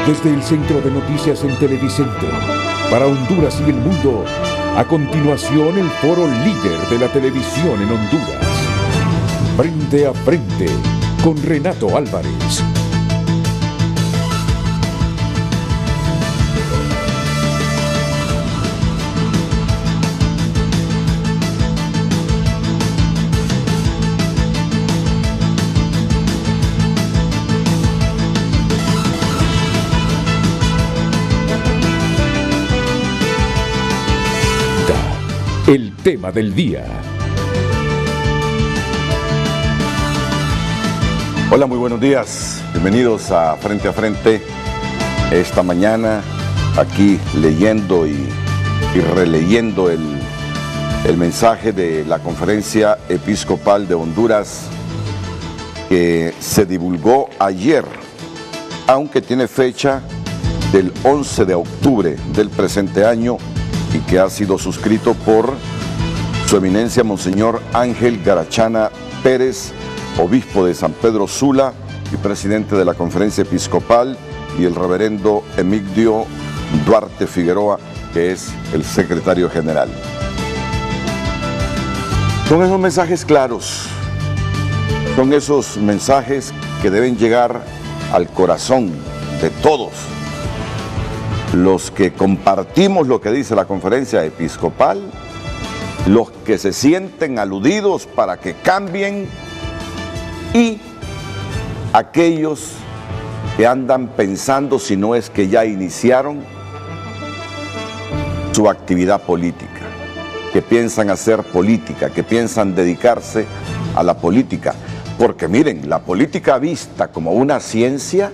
Desde el Centro de Noticias en Televicentro, para Honduras y el mundo, a continuación el foro líder de la televisión en Honduras. Frente a frente, con Renato Álvarez. El tema del día. Hola, muy buenos días. Bienvenidos a Frente. Esta mañana aquí leyendo y releyendo el mensaje de la Conferencia Episcopal de Honduras que se divulgó ayer, aunque tiene fecha del 11 de octubre del presente año, y que ha sido suscrito por Su Eminencia Monseñor Ángel Garachana Pérez, obispo de San Pedro Sula y presidente de la Conferencia Episcopal, y el reverendo Emigdio Duarte Figueroa, que es el secretario general. Son esos mensajes claros, son esos mensajes que deben llegar al corazón de todos los que compartimos lo que dice la Conferencia Episcopal, los que se sienten aludidos para que cambien, y aquellos que andan pensando, si no es que ya iniciaron su actividad política, que piensan hacer política, que piensan dedicarse a la política. Porque miren, la política vista como una ciencia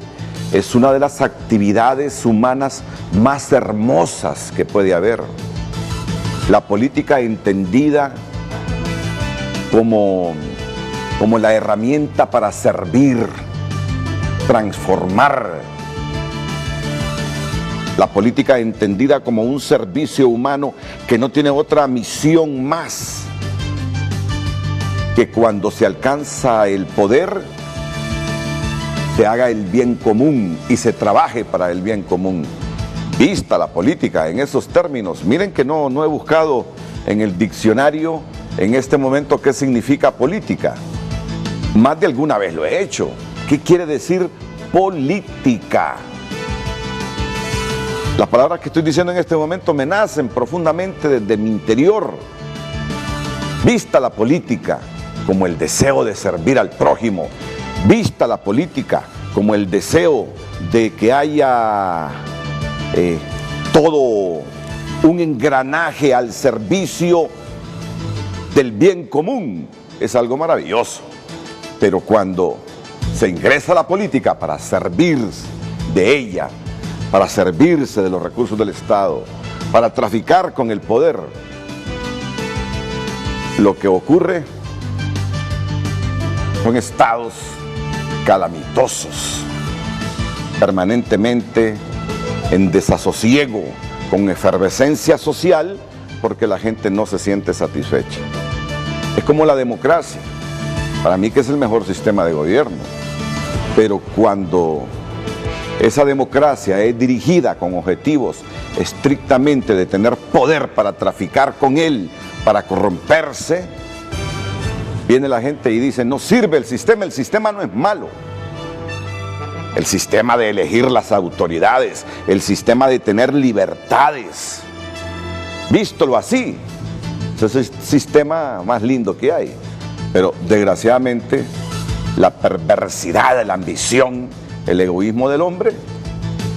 es una de las actividades humanas más hermosas que puede haber. La política entendida como la herramienta para servir, transformar. La política entendida como un servicio humano que no tiene otra misión más que cuando se alcanza el poder, se haga el bien común y se trabaje para el bien común. Vista la política en esos términos, miren que no he buscado en el diccionario en este momento qué significa política. Más de alguna vez lo he hecho. ¿Qué quiere decir política? Las palabras que estoy diciendo en este momento me nacen profundamente desde mi interior. Vista la política como el deseo de servir al prójimo. Vista la política como el deseo de que haya todo un engranaje al servicio del bien común. Es algo maravilloso. Pero cuando se ingresa a la política para servirse de ella, para servirse de los recursos del Estado, para traficar con el poder, lo que ocurre son estados calamitosos, permanentemente en desasosiego, con efervescencia social, porque la gente no se siente satisfecha. Es como la democracia, para mí que es el mejor sistema de gobierno, pero cuando esa democracia es dirigida con objetivos estrictamente de tener poder para traficar con él, para corromperse, viene la gente y dice, no sirve el sistema no es malo. El sistema de elegir las autoridades, el sistema de tener libertades, vístolo así, ese es el sistema más lindo que hay. Pero desgraciadamente la perversidad de la ambición, el egoísmo del hombre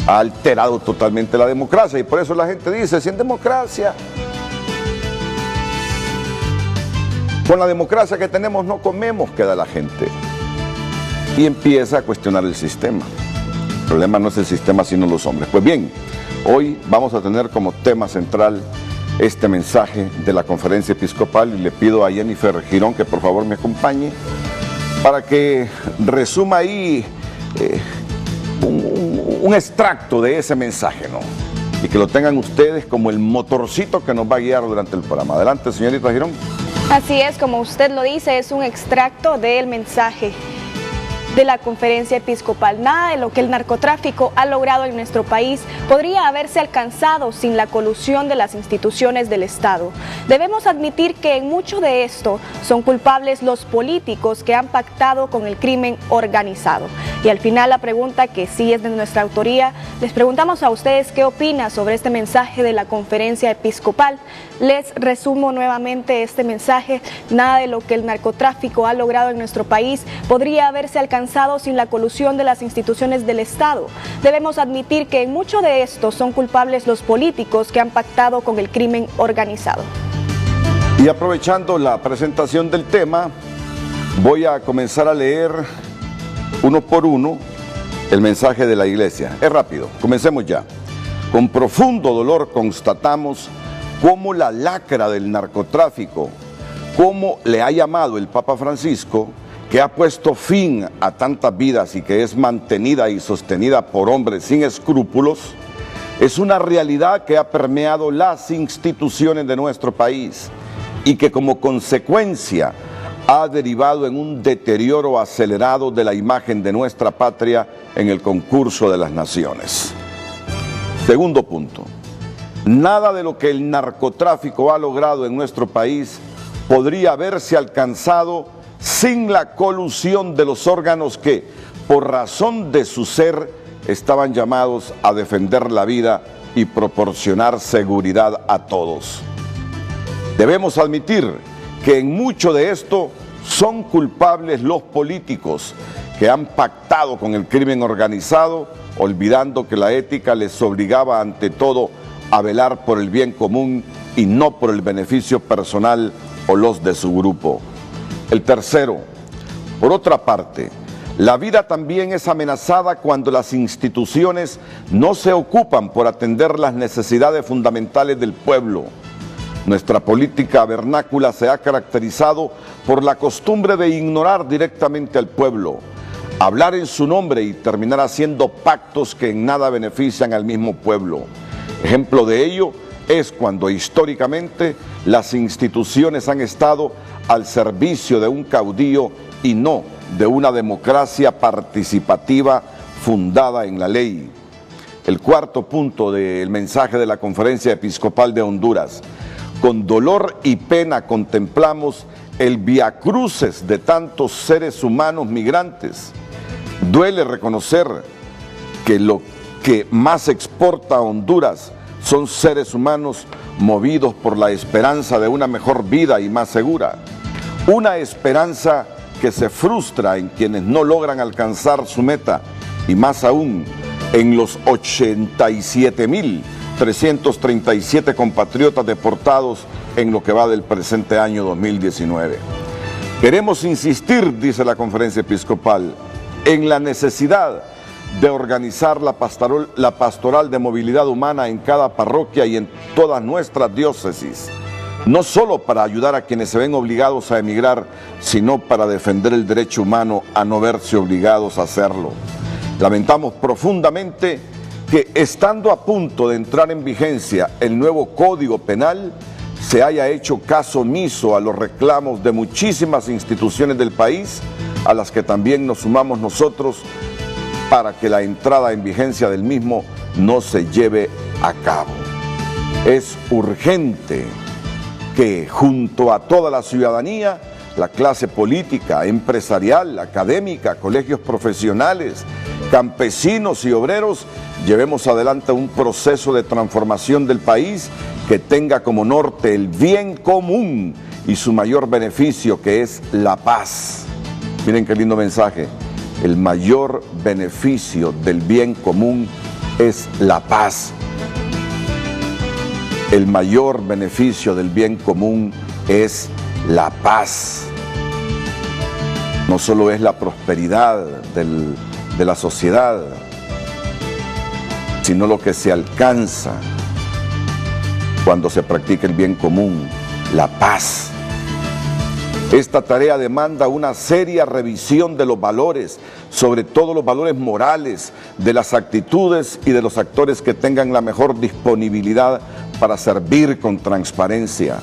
ha alterado totalmente la democracia, y por eso la gente dice, sin democracia, con la democracia que tenemos no comemos, queda la gente, y empieza a cuestionar el sistema. El problema no es el sistema sino los hombres. Pues bien, hoy vamos a tener como tema central este mensaje de la Conferencia Episcopal, y le pido a Jennifer Girón que por favor me acompañe para que resuma ahí un extracto de ese mensaje, ¿no? Y que lo tengan ustedes como el motorcito que nos va a guiar durante el programa. Adelante, señorita Girón. Así es, como usted lo dice, es un extracto del mensaje. de la Conferencia Episcopal. Nada de lo que el narcotráfico ha logrado en nuestro país podría haberse alcanzado sin la colusión de las instituciones del Estado. Debemos admitir que en mucho de esto son culpables los políticos que han pactado con el crimen organizado. Y al final la pregunta, que sí es de nuestra autoría, les preguntamos a ustedes qué opinan sobre este mensaje de la Conferencia Episcopal. Les resumo nuevamente este mensaje: nada de lo que el narcotráfico ha logrado en nuestro país podría haberse alcanzado sin la colusión de las instituciones del Estado. Debemos admitir que en mucho de esto son culpables los políticos que han pactado con el crimen organizado. Y aprovechando la presentación del tema, voy a comenzar a leer uno por uno el mensaje de la Iglesia. Es rápido, comencemos ya. Con profundo dolor constatamos cómo la lacra del narcotráfico, como le ha llamado el Papa Francisco, que ha puesto fin a tantas vidas y que es mantenida y sostenida por hombres sin escrúpulos, es una realidad que ha permeado las instituciones de nuestro país y que como consecuencia ha derivado en un deterioro acelerado de la imagen de nuestra patria en el concurso de las naciones. Segundo punto, nada de lo que el narcotráfico ha logrado en nuestro país podría haberse alcanzado sin la colusión de los órganos que, por razón de su ser, estaban llamados a defender la vida y proporcionar seguridad a todos. Debemos admitir que en mucho de esto son culpables los políticos que han pactado con el crimen organizado, olvidando que la ética les obligaba ante todo a velar por el bien común y no por el beneficio personal o los de su grupo. El tercero, por otra parte, la vida también es amenazada cuando las instituciones no se ocupan por atender las necesidades fundamentales del pueblo. Nuestra política vernácula se ha caracterizado por la costumbre de ignorar directamente al pueblo, hablar en su nombre y terminar haciendo pactos que en nada benefician al mismo pueblo. Ejemplo de ello es cuando históricamente las instituciones han estado al servicio de un caudillo y no de una democracia participativa fundada en la ley. El cuarto punto del mensaje de la Conferencia Episcopal de Honduras: con dolor y pena contemplamos el viacruces de tantos seres humanos migrantes. Duele reconocer que lo que más exporta a Honduras son seres humanos movidos por la esperanza de una mejor vida y más segura. Una esperanza que se frustra en quienes no logran alcanzar su meta, y más aún en los 87.337 compatriotas deportados en lo que va del presente año 2019. Queremos insistir, dice la Conferencia Episcopal, en la necesidad de organizar la pastoral de movilidad humana en cada parroquia y en todas nuestras diócesis, no solo para ayudar a quienes se ven obligados a emigrar, sino para defender el derecho humano a no verse obligados a hacerlo. Lamentamos profundamente que, estando a punto de entrar en vigencia el nuevo Código Penal, se haya hecho caso omiso a los reclamos de muchísimas instituciones del país, a las que también nos sumamos nosotros, para que la entrada en vigencia del mismo no se lleve a cabo. Es urgente que, junto a toda la ciudadanía, la clase política, empresarial, académica, colegios profesionales, campesinos y obreros, llevemos adelante un proceso de transformación del país que tenga como norte el bien común y su mayor beneficio, que es la paz. Miren qué lindo mensaje. El mayor beneficio del bien común es la paz. El mayor beneficio del bien común es la paz. No solo es la prosperidad de la sociedad, sino lo que se alcanza cuando se practica el bien común, la paz. Esta tarea demanda una seria revisión de los valores, sobre todo los valores morales, de las actitudes y de los actores que tengan la mejor disponibilidad para servir con transparencia,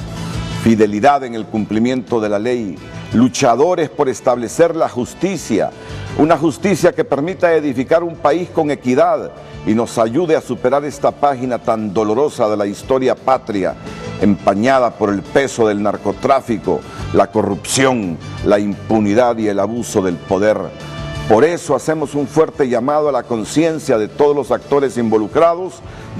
fidelidad en el cumplimiento de la ley, luchadores por establecer la justicia, una justicia que permita edificar un país con equidad y nos ayude a superar esta página tan dolorosa de la historia patria, empañada por el peso del narcotráfico, la corrupción, la impunidad y el abuso del poder. Por eso hacemos un fuerte llamado a la conciencia de todos los actores involucrados,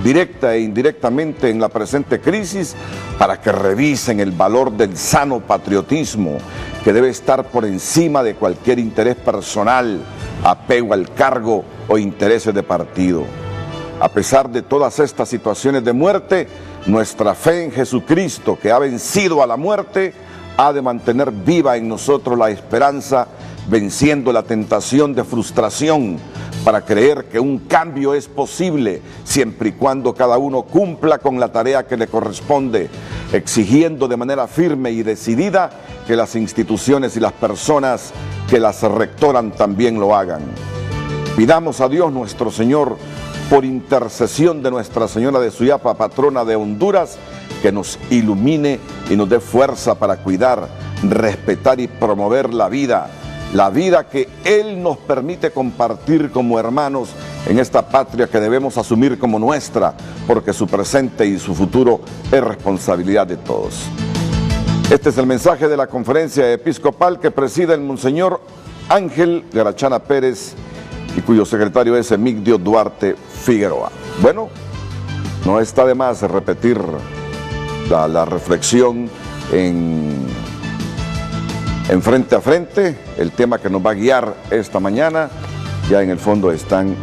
directa e indirectamente en la presente crisis, para que revisen el valor del sano patriotismo, que debe estar por encima de cualquier interés personal, apego al cargo o intereses de partido. A pesar de todas estas situaciones de muerte, nuestra fe en Jesucristo, que ha vencido a la muerte, ha de mantener viva en nosotros la esperanza, venciendo la tentación de frustración, para creer que un cambio es posible siempre y cuando cada uno cumpla con la tarea que le corresponde, exigiendo de manera firme y decidida que las instituciones y las personas que las rectoran también lo hagan. Pidamos a Dios nuestro Señor, por intercesión de Nuestra Señora de Suyapa, patrona de Honduras, que nos ilumine y nos dé fuerza para cuidar, respetar y promover la vida que Él nos permite compartir como hermanos en esta patria que debemos asumir como nuestra, porque su presente y su futuro es responsabilidad de todos. Este es el mensaje de la conferencia episcopal que preside el Monseñor Ángel Garachana Pérez y cuyo secretario es Emigdio Duarte Figueroa. Bueno, no está de más repetir la reflexión en Frente a Frente, el tema que nos va a guiar esta mañana. Ya en el fondo están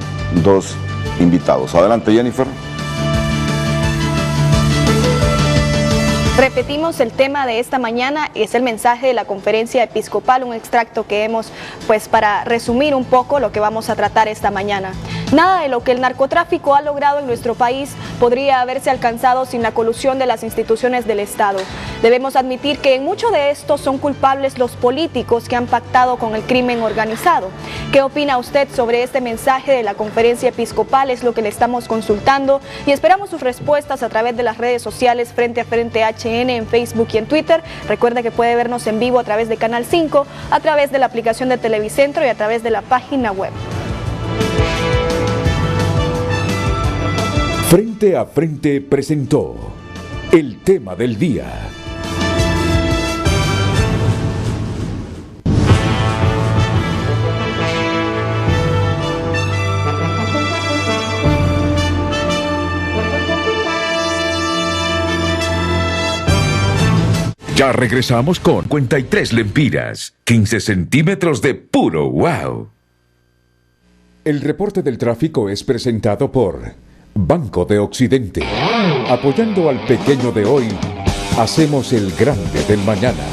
dos invitados. Adelante, Jennifer. Repetimos el tema de esta mañana, es el mensaje de la conferencia episcopal, un extracto que hemos, para resumir un poco lo que vamos a tratar esta mañana. Nada de lo que el narcotráfico ha logrado en nuestro país podría haberse alcanzado sin la colusión de las instituciones del Estado. Debemos admitir que en mucho de esto son culpables los políticos que han pactado con el crimen organizado. ¿Qué opina usted sobre este mensaje de la conferencia episcopal? Es lo que le estamos consultando y esperamos sus respuestas a través de las redes sociales Frente a Frente HN en Facebook y en Twitter. Recuerda que puede vernos en vivo a través de Canal 5, a través de la aplicación de Televicentro y a través de la página web. Frente a Frente presentó el tema del día. Ya regresamos con 53 lempiras, 15 centímetros de puro wow. El reporte del tráfico es presentado por Banco de Occidente. Apoyando al pequeño de hoy, hacemos el grande del mañana.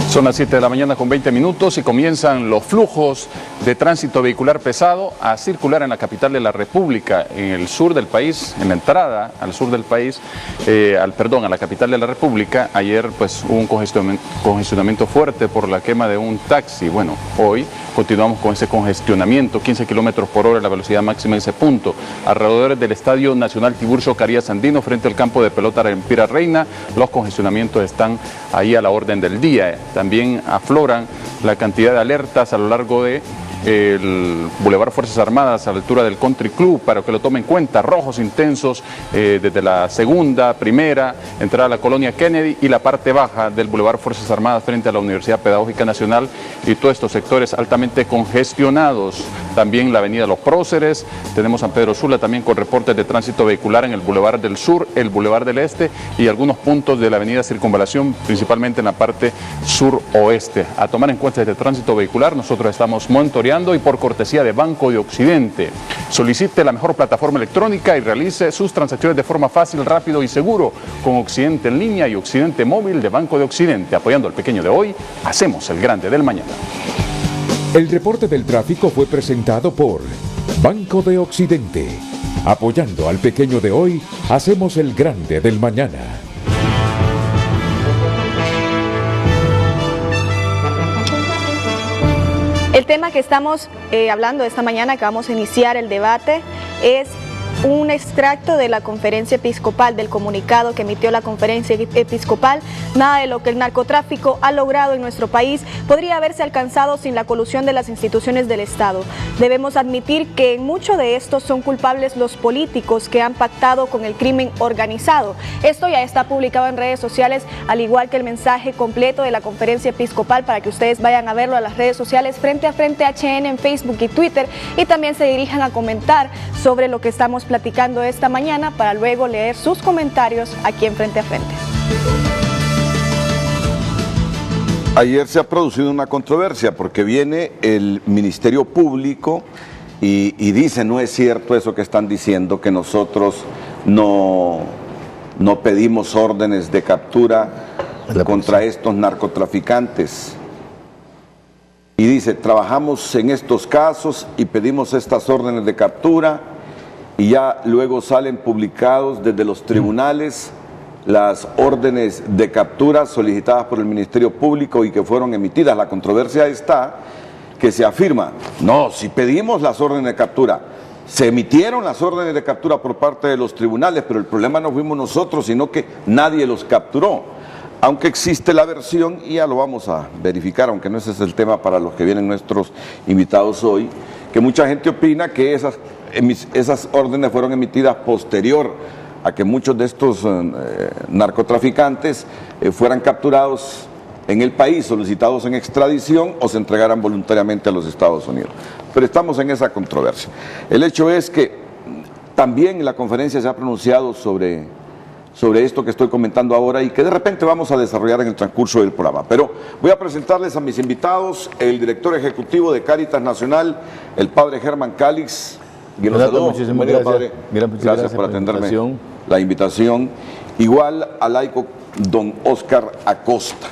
Son las 7 de la mañana con 20 minutos y comienzan los flujos de tránsito vehicular pesado a circular en la capital de la República, en el sur del país, en la entrada al sur del país, a la capital de la República. Ayer hubo un congestionamiento fuerte por la quema de un taxi. Bueno, hoy continuamos con ese congestionamiento, 15 kilómetros por hora la velocidad máxima en ese punto. Alrededor del Estadio Nacional Tiburcio Carías Andino, frente al campo de pelota Empira Reina, los congestionamientos están ahí a la orden del día. También afloran la cantidad de alertas a lo largo de el Boulevard Fuerzas Armadas a la altura del Country Club, para que lo tomen en cuenta. Rojos intensos desde la segunda, primera, entrada a la colonia Kennedy y la parte baja del Boulevard Fuerzas Armadas frente a la Universidad Pedagógica Nacional, y todos estos sectores altamente congestionados. También la avenida Los Próceres, tenemos San Pedro Sula también con reportes de tránsito vehicular en el Boulevard del Sur, el Boulevard del Este y algunos puntos de la avenida Circunvalación, principalmente en la parte sur-oeste. A tomar en cuenta este tránsito vehicular, nosotros estamos monitoreando y por cortesía de Banco de Occidente. Solicite la mejor plataforma electrónica y realice sus transacciones de forma fácil, rápido y seguro con Occidente en línea y Occidente móvil de Banco de Occidente. Apoyando al pequeño de hoy, hacemos el grande del mañana. El reporte del tráfico fue presentado por Banco de Occidente. Apoyando al pequeño de hoy, hacemos el grande del mañana. El tema que estamos hablando esta mañana, que vamos a iniciar el debate, es un extracto de la conferencia episcopal, del comunicado que emitió la conferencia episcopal. Nada de lo que el narcotráfico ha logrado en nuestro país podría haberse alcanzado sin la colusión de las instituciones del Estado. Debemos admitir que en mucho de esto son culpables los políticos que han pactado con el crimen organizado. Esto ya está publicado en redes sociales, al igual que el mensaje completo de la conferencia episcopal, para que ustedes vayan a verlo a las redes sociales Frente a Frente HN en Facebook y Twitter, y también se dirijan a comentar sobre lo que estamos platicando esta mañana para luego leer sus comentarios aquí en Frente a Frente. Ayer se ha producido una controversia porque viene el Ministerio Público y dice, no es cierto eso que están diciendo, que nosotros no pedimos órdenes de captura contra estos narcotraficantes. Y dice, trabajamos en estos casos y pedimos estas órdenes de captura y ya luego salen publicados desde los tribunales las órdenes de captura solicitadas por el Ministerio Público y que fueron emitidas. La controversia está que se afirma, no, si pedimos las órdenes de captura, se emitieron las órdenes de captura por parte de los tribunales, pero el problema no fuimos nosotros, sino que nadie los capturó. Aunque existe la versión, y ya lo vamos a verificar, aunque no ese es el tema para los que vienen nuestros invitados hoy, que mucha gente opina que esas órdenes fueron emitidas posterior a que muchos de estos narcotraficantes fueran capturados en el país, solicitados en extradición o se entregaran voluntariamente a los Estados Unidos. Pero estamos en esa controversia. El hecho es que también la conferencia se ha pronunciado sobre esto que estoy comentando ahora y que de repente vamos a desarrollar en el transcurso del programa. Pero voy a presentarles a mis invitados, el director ejecutivo de Cáritas Nacional, el padre Germán Calix. Muchísimas gracias. Padre. Gracias por atenderme la invitación. Igual al laico don Óscar Acosta.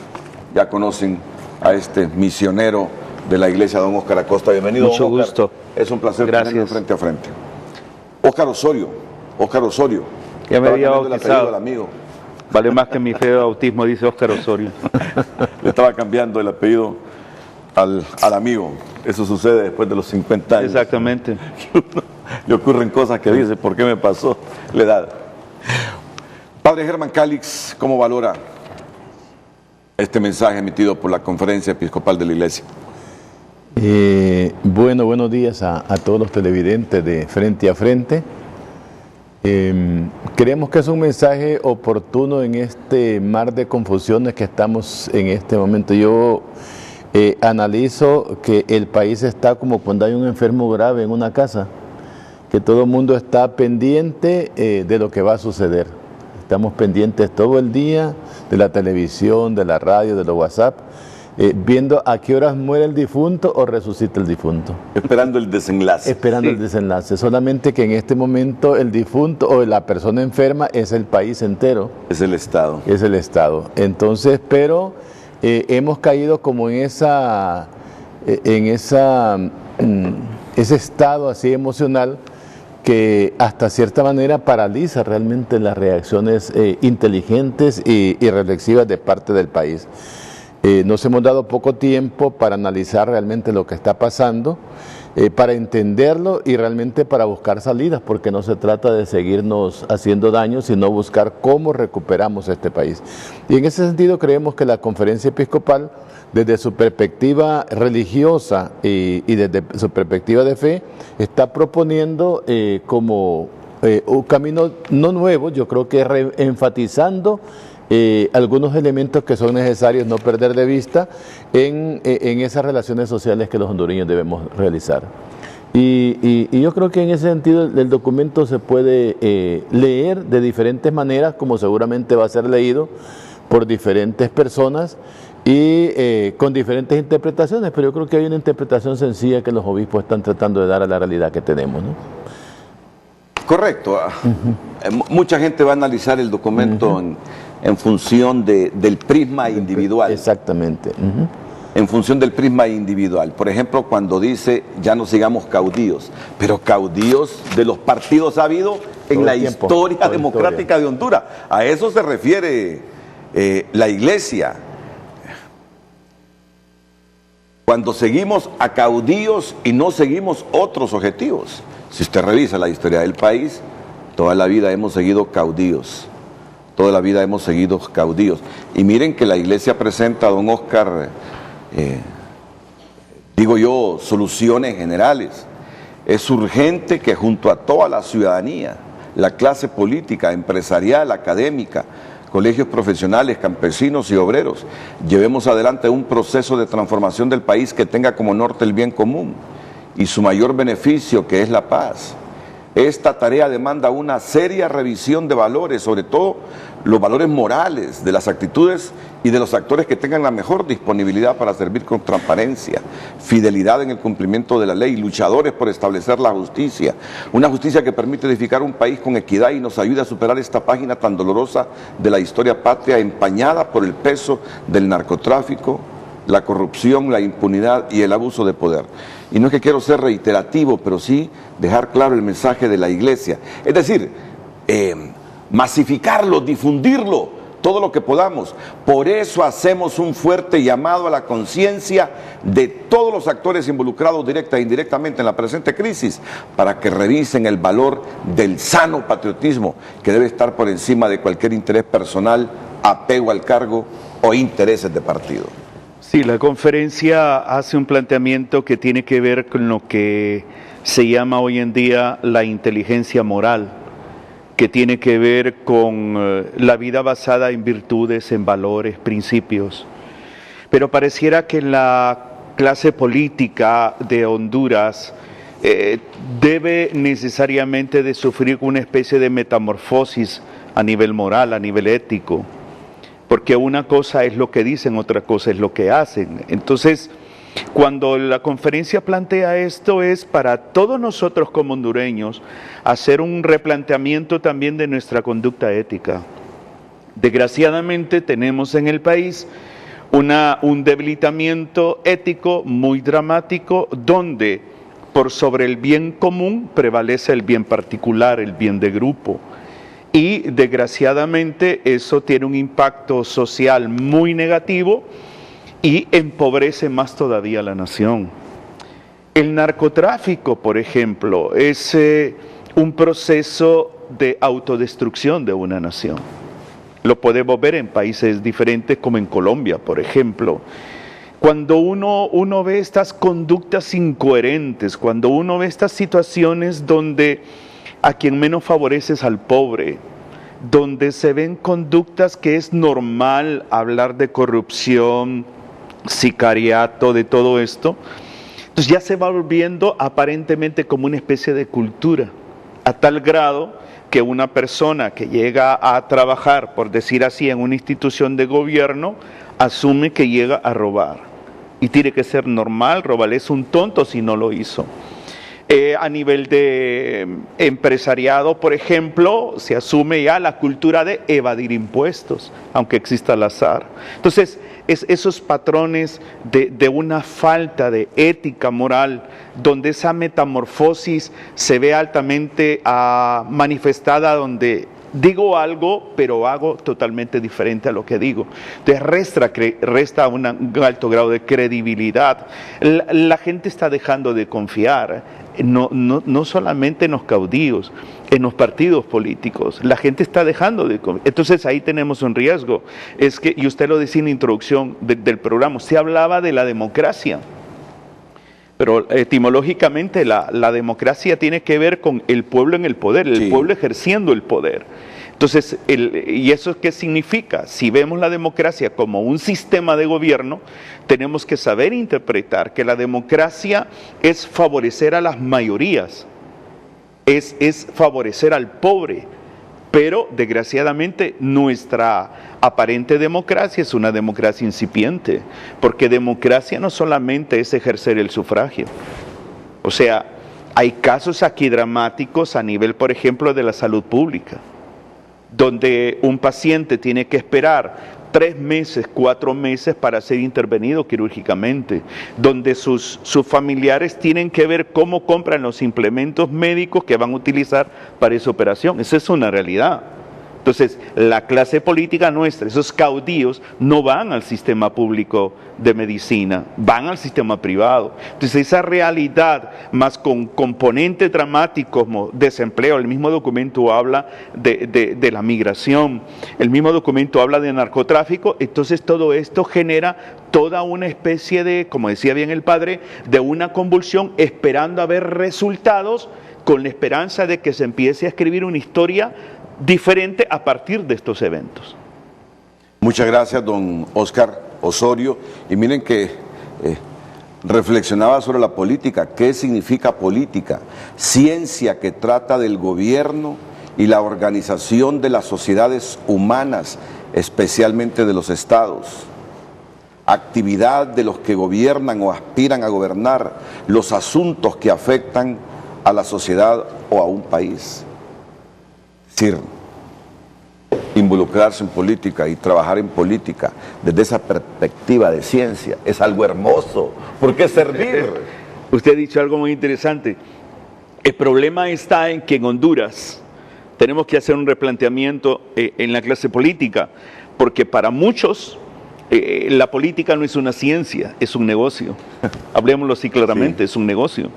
Ya conocen a este misionero de la iglesia, don Óscar Acosta. Bienvenido. Mucho Óscar. gusto. Es un placer tenerlo frente a frente. Óscar Osorio. Ya me había bautizado. El amigo. Vale más que mi fe de bautismo, dice Óscar Osorio. Le estaba cambiando el apellido al amigo. Eso sucede después de los 50 años. Exactamente. Le ocurren cosas que dice, ¿por qué me pasó la edad? Padre Germán Calix, ¿cómo valora este mensaje emitido por la Conferencia Episcopal de la Iglesia? Buenos días a todos los televidentes de Frente a Frente. Creemos que es un mensaje oportuno en este mar de confusiones que estamos en este momento. Yo analizo que el país está como cuando hay un enfermo grave en una casa, que todo el mundo está pendiente de lo que va a suceder. Estamos pendientes todo el día de la televisión, de la radio, de los WhatsApp, viendo a qué horas muere el difunto o resucita el difunto. Esperando el desenlace. Esperando el desenlace. Solamente que en este momento el difunto o la persona enferma es el país entero. Es el Estado. Es el Estado. Entonces, pero hemos caído como en ese estado así emocional que hasta cierta manera paraliza realmente las reacciones inteligentes y reflexivas de parte del país. Nos hemos dado poco tiempo para analizar realmente lo que está pasando, para entenderlo y realmente para buscar salidas, porque no se trata de seguirnos haciendo daño, sino buscar cómo recuperamos este país. Y en ese sentido creemos que la Conferencia Episcopal, desde su perspectiva religiosa y desde su perspectiva de fe, está proponiendo como un camino no nuevo, yo creo que enfatizando algunos elementos que son necesarios no perder de vista en esas relaciones sociales que los hondureños debemos realizar. Y yo creo que en ese sentido el documento se puede leer de diferentes maneras, como seguramente va a ser leído por diferentes personas y con diferentes interpretaciones, pero yo creo que hay una interpretación sencilla que los obispos están tratando de dar a la realidad que tenemos, ¿no? Correcto. Mucha gente va a analizar el documento en función del prisma individual. Exactamente. En función del prisma individual. Por ejemplo, cuando dice, ya no sigamos caudillos, pero caudillos de los partidos ha habido en la historia democrática de Honduras. A eso se refiere la Iglesia. cuando seguimos a caudillos y no seguimos otros objetivos. Si usted revisa la historia del país, toda la vida hemos seguido caudillos. Toda la vida hemos seguido caudillos. Y miren que la iglesia presenta a don Oscar, digo yo, soluciones generales. Es urgente que junto a toda la ciudadanía, la clase política, empresarial, académica, colegios profesionales, campesinos y obreros, llevemos adelante un proceso de transformación del país que tenga como norte el bien común y su mayor beneficio, que es la paz. Esta tarea demanda una seria revisión de valores, sobre todo los valores morales, de las actitudes y de los actores que tengan la mejor disponibilidad para servir con transparencia, fidelidad en el cumplimiento de la ley, luchadores por establecer la justicia, una justicia que permite edificar un país con equidad y nos ayude a superar esta página tan dolorosa de la historia patria, empañada por el peso del narcotráfico, la corrupción, la impunidad y el abuso de poder. Y no es que quiero ser reiterativo, pero sí dejar claro el mensaje de la iglesia. Es decir, masificarlo, difundirlo, todo lo que podamos. Por eso hacemos un fuerte llamado a la conciencia de todos los actores involucrados directa e indirectamente en la presente crisis, para que revisen el valor del sano patriotismo, que debe estar por encima de cualquier interés personal, apego al cargo o intereses de partido. Sí, la conferencia hace un planteamiento que tiene que ver con lo que se llama hoy en día la inteligencia moral, que tiene que ver con la vida basada en virtudes, en valores, principios. Pero pareciera que la clase política de Honduras debe necesariamente de sufrir una especie de metamorfosis a nivel moral, a nivel ético. Porque una cosa es lo que dicen, otra cosa es lo que hacen. Entonces, cuando la conferencia plantea esto, es para todos nosotros como hondureños hacer un replanteamiento también de nuestra conducta ética. Desgraciadamente tenemos en el país un debilitamiento ético muy dramático, donde por sobre el bien común prevalece el bien particular, el bien de grupo. Y desgraciadamente eso tiene un impacto social muy negativo y empobrece más todavía a la nación. El narcotráfico, por ejemplo, es un proceso de autodestrucción de una nación. Lo podemos ver en países diferentes, como en Colombia, por ejemplo. Cuando uno ve estas conductas incoherentes, cuando uno ve estas situaciones donde a quien menos favorece es al pobre, donde se ven conductas que es normal hablar de corrupción, sicariato, de todo esto, entonces ya se va volviendo aparentemente como una especie de cultura, a tal grado que una persona que llega a trabajar, por decir así, en una institución de gobierno, asume que llega a robar. Y tiene que ser normal, robar, es un tonto si no lo hizo. A nivel de empresariado, por ejemplo, se asume ya la cultura de evadir impuestos, aunque exista el azar. Entonces, esos patrones de una falta de ética moral, donde esa metamorfosis se ve altamente manifestada, donde digo algo, pero hago totalmente diferente a lo que digo. Entonces resta un alto grado de credibilidad. La gente está dejando de confiar, no solamente en los caudillos, en los partidos políticos. La gente está dejando de confiar. Entonces ahí tenemos un riesgo. Es que, y usted lo decía en la introducción del programa, se hablaba de la democracia. Pero etimológicamente la democracia tiene que ver con el pueblo en el poder, el pueblo ejerciendo el poder. Entonces, ¿y eso qué significa? Si vemos la democracia como un sistema de gobierno, tenemos que saber interpretar que la democracia es favorecer a las mayorías, es favorecer al pobre. Pero desgraciadamente nuestra aparente democracia es una democracia incipiente, porque democracia no solamente es ejercer el sufragio. O sea, hay casos aquí dramáticos a nivel, por ejemplo, de la salud pública, donde un paciente tiene que esperar 3 meses, 4 meses para ser intervenido quirúrgicamente, donde sus familiares tienen que ver cómo compran los implementos médicos que van a utilizar para esa operación. Esa es una realidad. Entonces, la clase política nuestra, esos caudillos, no van al sistema público de medicina, van al sistema privado. Entonces, esa realidad, más con componentes dramáticos como desempleo, el mismo documento habla de la migración, el mismo documento habla de narcotráfico, entonces todo esto genera toda una especie de, como decía bien el padre, de una convulsión esperando a ver resultados, con la esperanza de que se empiece a escribir una historia diferente a partir de estos eventos. Muchas gracias, don Óscar Osorio. Y miren que reflexionaba sobre la política. ¿Qué significa política? Ciencia que trata del gobierno y la organización de las sociedades humanas, especialmente de los estados. Actividad de los que gobiernan o aspiran a gobernar los asuntos que afectan a la sociedad o a un país. Es decir, involucrarse en política y trabajar en política desde esa perspectiva de ciencia es algo hermoso. ¿Por qué servir? Usted ha dicho algo muy interesante. El problema está en que en Honduras tenemos que hacer un replanteamiento en la clase política, porque para muchos la política no es una ciencia, es un negocio. Hablemoslo así claramente, sí. Es un negocio.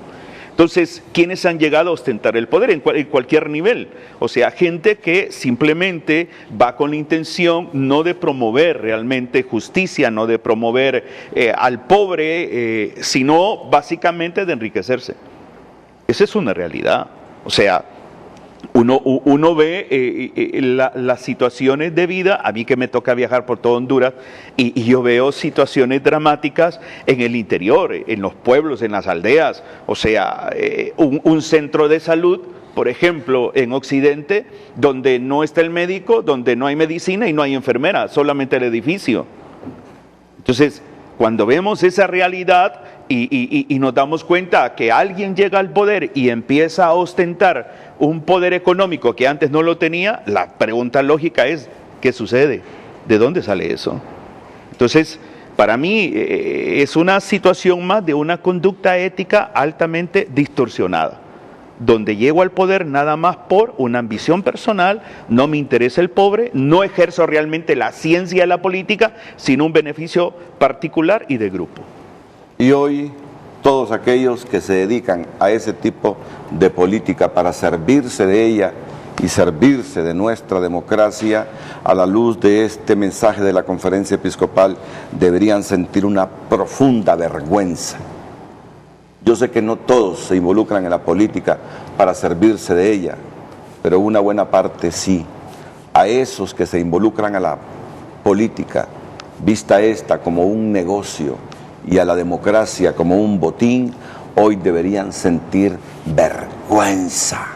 Entonces, ¿quiénes han llegado a ostentar el poder en cualquier nivel? O sea, gente que simplemente va con la intención no de promover realmente justicia, no de promover al pobre, sino básicamente de enriquecerse. Esa es una realidad. O sea, uno ve las situaciones de vida, a mí que me toca viajar por todo Honduras, y yo veo situaciones dramáticas en el interior, en los pueblos, en las aldeas. O sea, un centro de salud, por ejemplo, en Occidente, donde no está el médico, donde no hay medicina y no hay enfermera, solamente el edificio. Entonces, cuando vemos esa realidad y nos damos cuenta que alguien llega al poder y empieza a ostentar un poder económico que antes no lo tenía, la pregunta lógica es, ¿qué sucede? ¿De dónde sale eso? Entonces, para mí es una situación más de una conducta ética altamente distorsionada, donde llego al poder nada más por una ambición personal, no me interesa el pobre, no ejerzo realmente la ciencia de la política, sino un beneficio particular y de grupo. Y hoy todos aquellos que se dedican a ese tipo de política para servirse de ella y servirse de nuestra democracia, a la luz de este mensaje de la Conferencia Episcopal, deberían sentir una profunda vergüenza. Yo sé que no todos se involucran en la política para servirse de ella, pero una buena parte sí. A esos que se involucran a la política, vista esta como un negocio, y a la democracia como un botín, hoy deberían sentir vergüenza.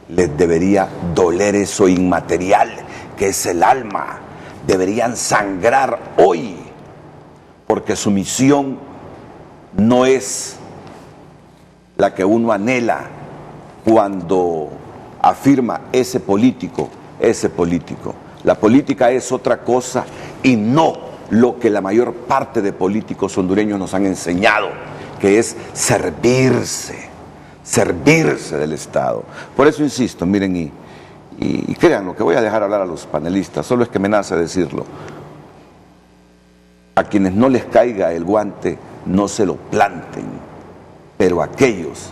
Les debería doler eso inmaterial, que es el alma. Deberían sangrar hoy, porque su misión no es la que uno anhela cuando afirma ese político. La política es otra cosa y no lo que la mayor parte de políticos hondureños nos han enseñado, que es servirse del Estado. Por eso insisto, miren, y créanlo, que voy a dejar hablar a los panelistas, solo es que me nace decirlo. A quienes no les caiga el guante, no se lo planten, pero a aquellos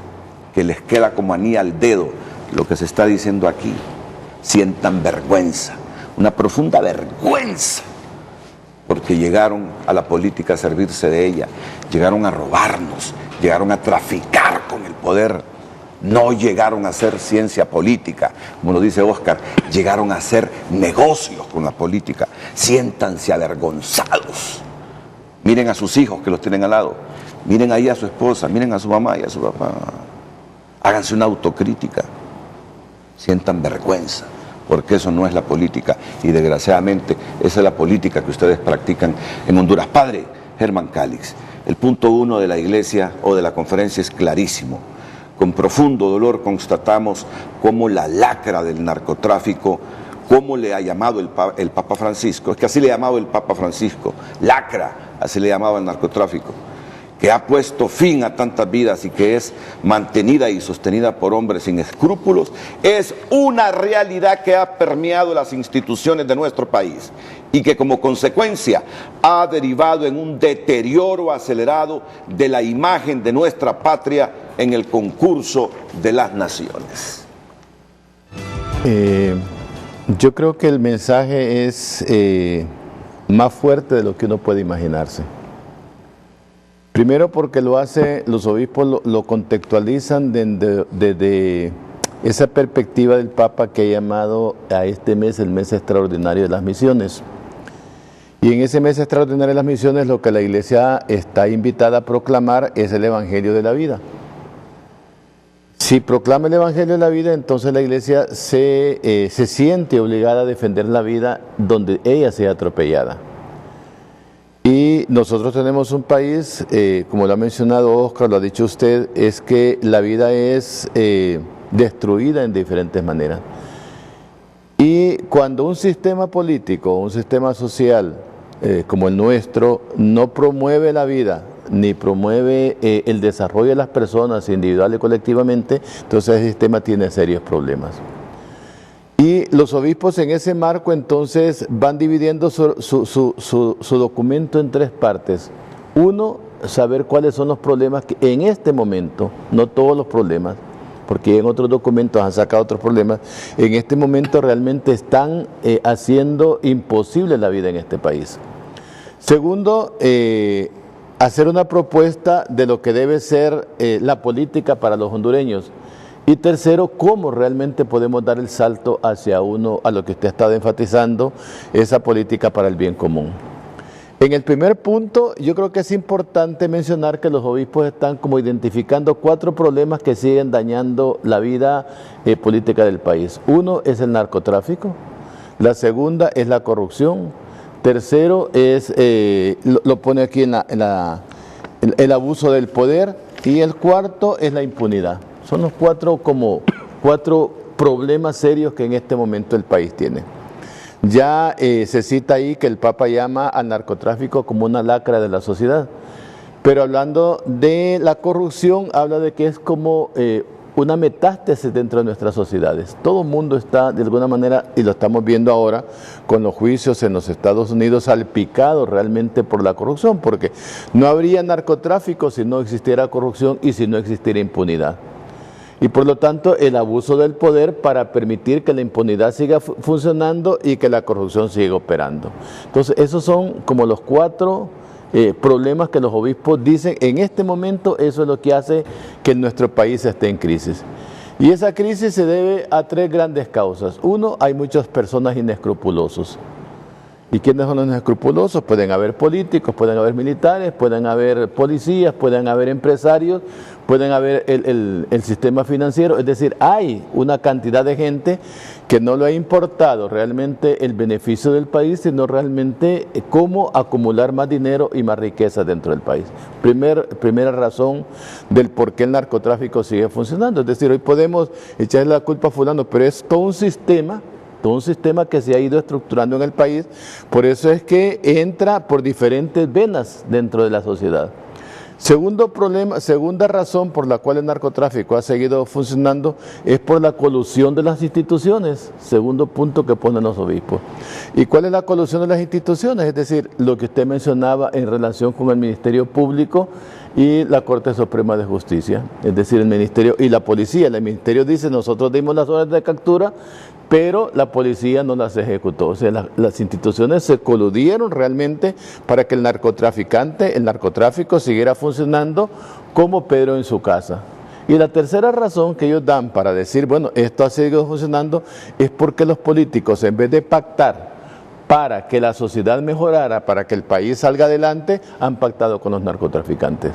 que les queda como anilla al dedo lo que se está diciendo aquí, sientan vergüenza, una profunda vergüenza, porque llegaron a la política a servirse de ella, llegaron a robarnos, llegaron a traficar con el poder, no llegaron a hacer ciencia política, como lo dice Óscar, llegaron a hacer negocios con la política. Siéntanse avergonzados, miren a sus hijos que los tienen al lado, miren ahí a su esposa, miren a su mamá y a su papá, háganse una autocrítica, sientan vergüenza, porque eso no es la política, y desgraciadamente esa es la política que ustedes practican en Honduras. Padre Germán Calix, el punto 1 de la iglesia o de la conferencia es clarísimo. Con profundo dolor constatamos cómo la lacra del narcotráfico, cómo le ha llamado el Papa Francisco, es que así le ha llamado el Papa Francisco, lacra, así le llamaba el narcotráfico, que ha puesto fin a tantas vidas y que es mantenida y sostenida por hombres sin escrúpulos, es una realidad que ha permeado las instituciones de nuestro país y que como consecuencia ha derivado en un deterioro acelerado de la imagen de nuestra patria en el concurso de las naciones. Yo creo que el mensaje es más fuerte de lo que uno puede imaginarse. Primero porque los obispos lo contextualizan desde esa perspectiva del Papa que ha llamado a este mes el mes extraordinario de las misiones. Y en ese mes extraordinario de las misiones lo que la Iglesia está invitada a proclamar es el Evangelio de la vida. Si proclama el Evangelio de la vida, entonces la Iglesia se siente obligada a defender la vida donde ella sea atropellada. Y nosotros tenemos un país, como lo ha mencionado Oscar, lo ha dicho usted, es que la vida es destruida en diferentes maneras. Y cuando un sistema político, un sistema social como el nuestro, no promueve la vida, ni promueve el desarrollo de las personas individual y colectivamente, entonces el sistema tiene serios problemas. Y los obispos en ese marco entonces van dividiendo su documento en tres partes. Uno, saber cuáles son los problemas que en este momento, no todos los problemas, porque en otros documentos han sacado otros problemas, en este momento realmente están haciendo imposible la vida en este país. Segundo, hacer una propuesta de lo que debe ser la política para los hondureños. Y tercero, cómo realmente podemos dar el salto hacia a lo que usted ha estado enfatizando, esa política para el bien común. En el primer punto, yo creo que es importante mencionar que los obispos están como identificando 4 problemas que siguen dañando la vida política del país. Uno es el narcotráfico, la segunda es la corrupción, tercero es, lo pone aquí el abuso del poder, y el cuarto es la impunidad. Son los 4 problemas serios que en este momento el país tiene. Ya se cita ahí que el Papa llama al narcotráfico como una lacra de la sociedad, pero hablando de la corrupción, habla de que es como una metástasis dentro de nuestras sociedades. Todo el mundo está de alguna manera, y lo estamos viendo ahora con los juicios en los Estados Unidos, salpicado realmente por la corrupción, porque no habría narcotráfico si no existiera corrupción y si no existiera impunidad. Y por lo tanto el abuso del poder para permitir que la impunidad siga funcionando y que la corrupción siga operando. Entonces esos son como los 4 problemas que los obispos dicen en este momento. Eso es lo que hace que nuestro país esté en crisis. Y esa crisis se debe a 3 grandes causas. Uno, hay muchas personas inescrupulosos. ¿Y quiénes son los inescrupulosos? Pueden haber políticos, pueden haber militares, pueden haber policías, pueden haber empresarios, pueden haber el sistema financiero. Es decir, hay una cantidad de gente que no le ha importado realmente el beneficio del país, sino realmente cómo acumular más dinero y más riqueza dentro del país. Primera razón del por qué el narcotráfico sigue funcionando. Es decir, hoy podemos echarle la culpa a fulano, pero es todo un sistema que se ha ido estructurando en el país. Por eso es que entra por diferentes venas dentro de la sociedad. Segunda razón por la cual el narcotráfico ha seguido funcionando es por la colusión de las instituciones. Segundo punto que ponen los obispos. ¿Y cuál es la colusión de las instituciones? Es decir, lo que usted mencionaba en relación con el Ministerio Público y la Corte Suprema de Justicia, es decir, el Ministerio y la Policía. El Ministerio dice, nosotros dimos las órdenes de captura, pero la policía no las ejecutó. O sea, las instituciones se coludieron realmente para que el narcotráfico siguiera funcionando como Pedro en su casa. Y la tercera razón que ellos dan para decir, bueno, esto ha seguido funcionando, es porque los políticos, en vez de pactar para que la sociedad mejorara, para que el país salga adelante, han pactado con los narcotraficantes.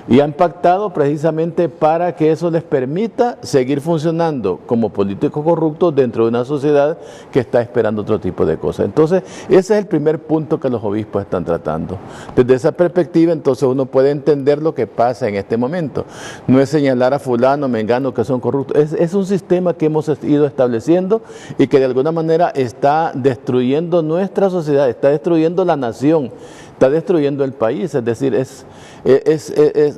Y han pactado precisamente para que eso les permita seguir funcionando como políticos corruptos dentro de una sociedad que está esperando otro tipo de cosas. Entonces, ese es el primer punto que los obispos están tratando. Desde esa perspectiva, entonces uno puede entender lo que pasa en este momento. No es señalar a fulano, mengano que son corruptos. Es un sistema que hemos ido estableciendo y que de alguna manera está destruyendo nuestra sociedad, está destruyendo la nación. está destruyendo el país. Es decir,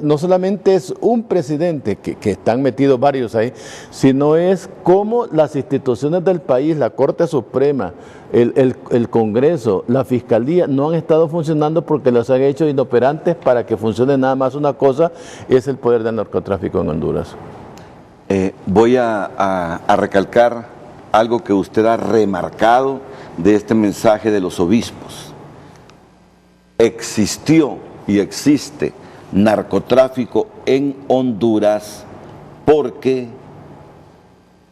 no solamente es un presidente, que están metidos varios ahí, sino es cómo las instituciones del país, la Corte Suprema, el Congreso, la Fiscalía, no han estado funcionando porque los han hecho inoperantes para que funcione nada más una cosa, es el poder del narcotráfico en Honduras. Voy a recalcar algo que usted ha remarcado de este mensaje de los obispos. Existió y existe narcotráfico en Honduras porque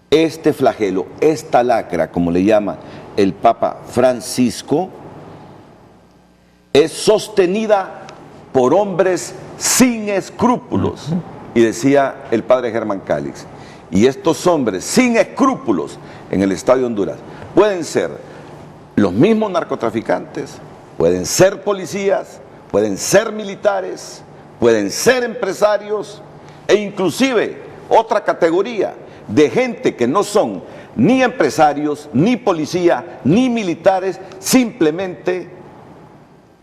este flagelo, esta lacra, como le llama el Papa Francisco, es sostenida por hombres sin escrúpulos. Y decía el padre Germán Calix, y estos hombres sin escrúpulos en el Estado de Honduras pueden ser los mismos narcotraficantes, pueden ser policías, pueden ser militares, pueden ser empresarios e inclusive otra categoría de gente que no son ni empresarios, ni policía, ni militares, simplemente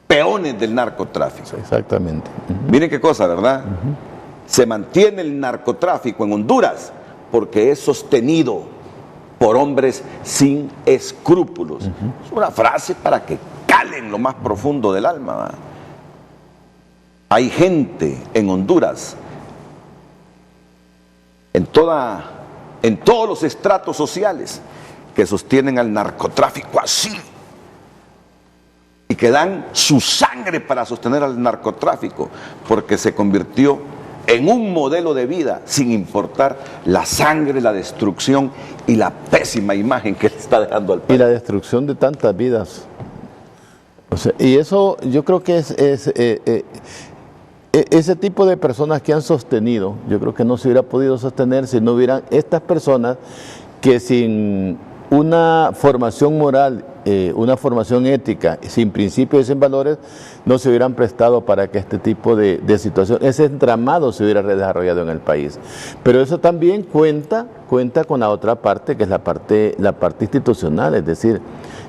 peones del narcotráfico. Exactamente. Miren qué cosa, ¿verdad? Se mantiene el narcotráfico en Honduras porque es sostenido por hombres sin escrúpulos. Es una frase para que cale en lo más profundo del alma, ¿verdad? Hay gente en Honduras, en todos los estratos sociales, que sostienen al narcotráfico así y que dan su sangre para sostener al narcotráfico porque se convirtió en un modelo de vida sin importar la sangre, la destrucción y la pésima imagen que le está dejando al país. Y la destrucción de tantas vidas. O sea, y eso yo creo que ese tipo de personas que han sostenido, yo creo que no se hubiera podido sostener si no hubieran estas personas que sin una formación moral, una formación ética, sin principios y sin valores, no se hubieran prestado para que este tipo de situación, ese entramado se hubiera desarrollado en el país. Pero eso también cuenta con la otra parte, que es la parte institucional, es decir,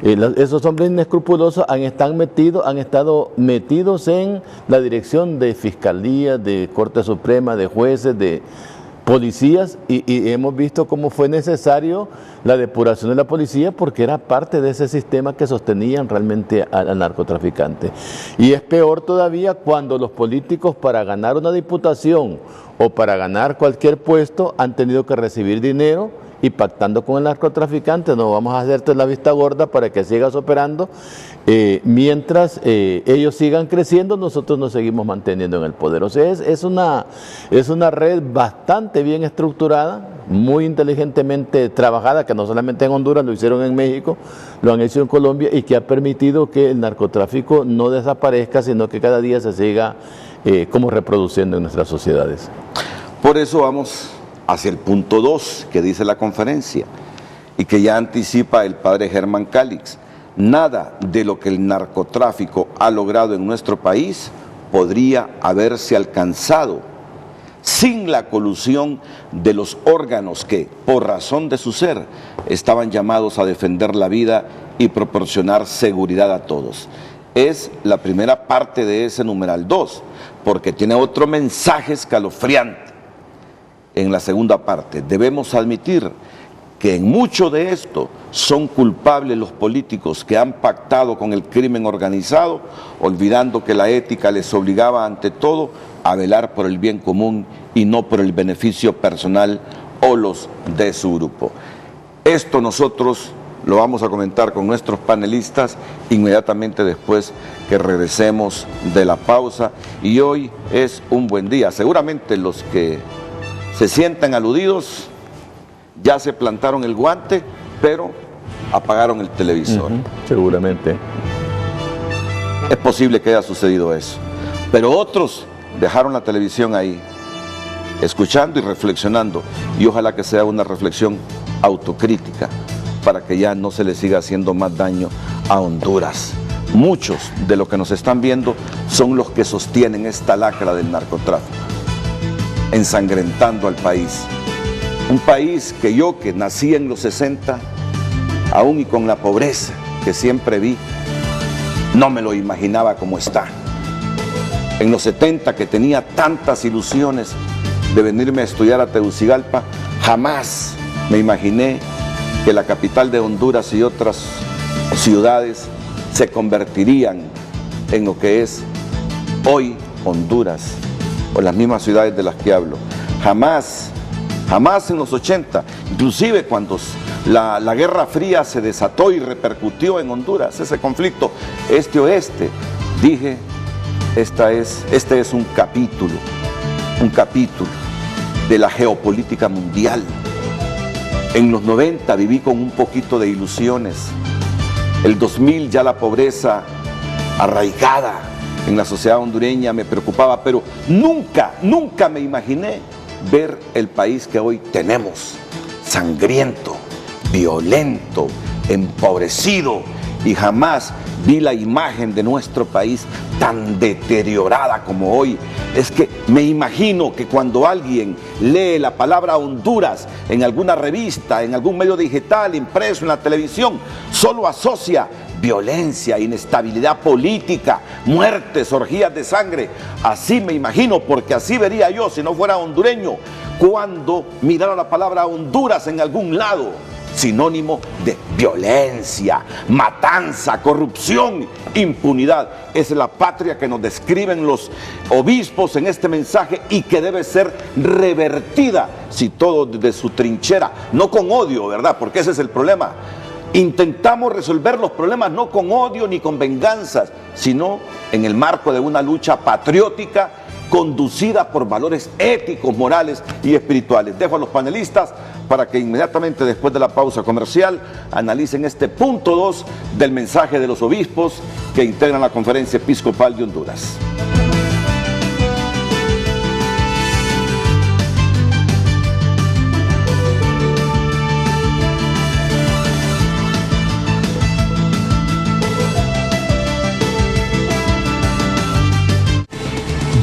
esos hombres inescrupulosos han estado metidos en la dirección de Fiscalía, de Corte Suprema, de jueces, de policías, y hemos visto cómo fue necesario la depuración de la policía porque era parte de ese sistema que sostenían realmente al narcotraficante. Y es peor todavía cuando los políticos, para ganar una diputación o para ganar cualquier puesto, han tenido que recibir dinero y pactando con el narcotraficante, no vamos a hacerte la vista gorda para que sigas operando, mientras ellos sigan creciendo, nosotros nos seguimos manteniendo en el poder. O sea, es una red bastante bien estructurada, muy inteligentemente trabajada, que no solamente en Honduras, lo hicieron en México, lo han hecho en Colombia, y que ha permitido que el narcotráfico no desaparezca, sino que cada día se siga como reproduciendo en nuestras sociedades. Por eso vamos hacia el punto 2 que dice la conferencia y que ya anticipa el padre Germán Calix. Nada de lo que el narcotráfico ha logrado en nuestro país podría haberse alcanzado sin la colusión de los órganos que, por razón de su ser, estaban llamados a defender la vida y proporcionar seguridad a todos. Es la primera parte de ese numeral 2, porque tiene otro mensaje escalofriante. En la segunda parte, debemos admitir que en mucho de esto son culpables los políticos que han pactado con el crimen organizado, olvidando que la ética les obligaba ante todo a velar por el bien común y no por el beneficio personal o los de su grupo. Esto nosotros lo vamos a comentar con nuestros panelistas inmediatamente después que regresemos de la pausa, y hoy es un buen día. Seguramente los que se sientan aludidos ya se plantaron el guante, pero apagaron el televisor. Seguramente. Es posible que haya sucedido eso. Pero otros dejaron la televisión ahí, escuchando y reflexionando. Y ojalá que sea una reflexión autocrítica para que ya no se le siga haciendo más daño a Honduras. Muchos de los que nos están viendo son los que sostienen esta lacra del narcotráfico, ensangrentando al país. Un país que yo, que nací en los 60, aún y con la pobreza que siempre vi, no me lo imaginaba como está. En los 70, que tenía tantas ilusiones de venirme a estudiar a Tegucigalpa, jamás me imaginé que la capital de Honduras y otras ciudades se convertirían en lo que es hoy Honduras, o las mismas ciudades de las que hablo. Jamás en los 80, inclusive cuando la Guerra Fría se desató y repercutió en Honduras, ese conflicto este-oeste, dije, este es un capítulo de la geopolítica mundial. En los 90 viví con un poquito de ilusiones. El 2000 ya la pobreza arraigada en la sociedad hondureña me preocupaba, pero nunca me imaginé ver el país que hoy tenemos, sangriento, violento, empobrecido, y jamás vi la imagen de nuestro país tan deteriorada como hoy. Es que me imagino que cuando alguien lee la palabra Honduras en alguna revista, en algún medio digital, impreso, en la televisión, solo asocia violencia, inestabilidad política, muertes, orgías de sangre. Así me imagino, porque así vería yo si no fuera hondureño, cuando mirara la palabra Honduras en algún lado. Sinónimo de violencia, matanza, corrupción, impunidad. Es la patria que nos describen los obispos en este mensaje y que debe ser revertida, si todo desde su trinchera, no con odio, ¿verdad? Porque ese es el problema. Intentamos resolver los problemas no con odio ni con venganzas, sino en el marco de una lucha patriótica conducida por valores éticos, morales y espirituales. Dejo a los panelistas para que inmediatamente después de la pausa comercial analicen este punto 2 del mensaje de los obispos que integran la Conferencia Episcopal de Honduras.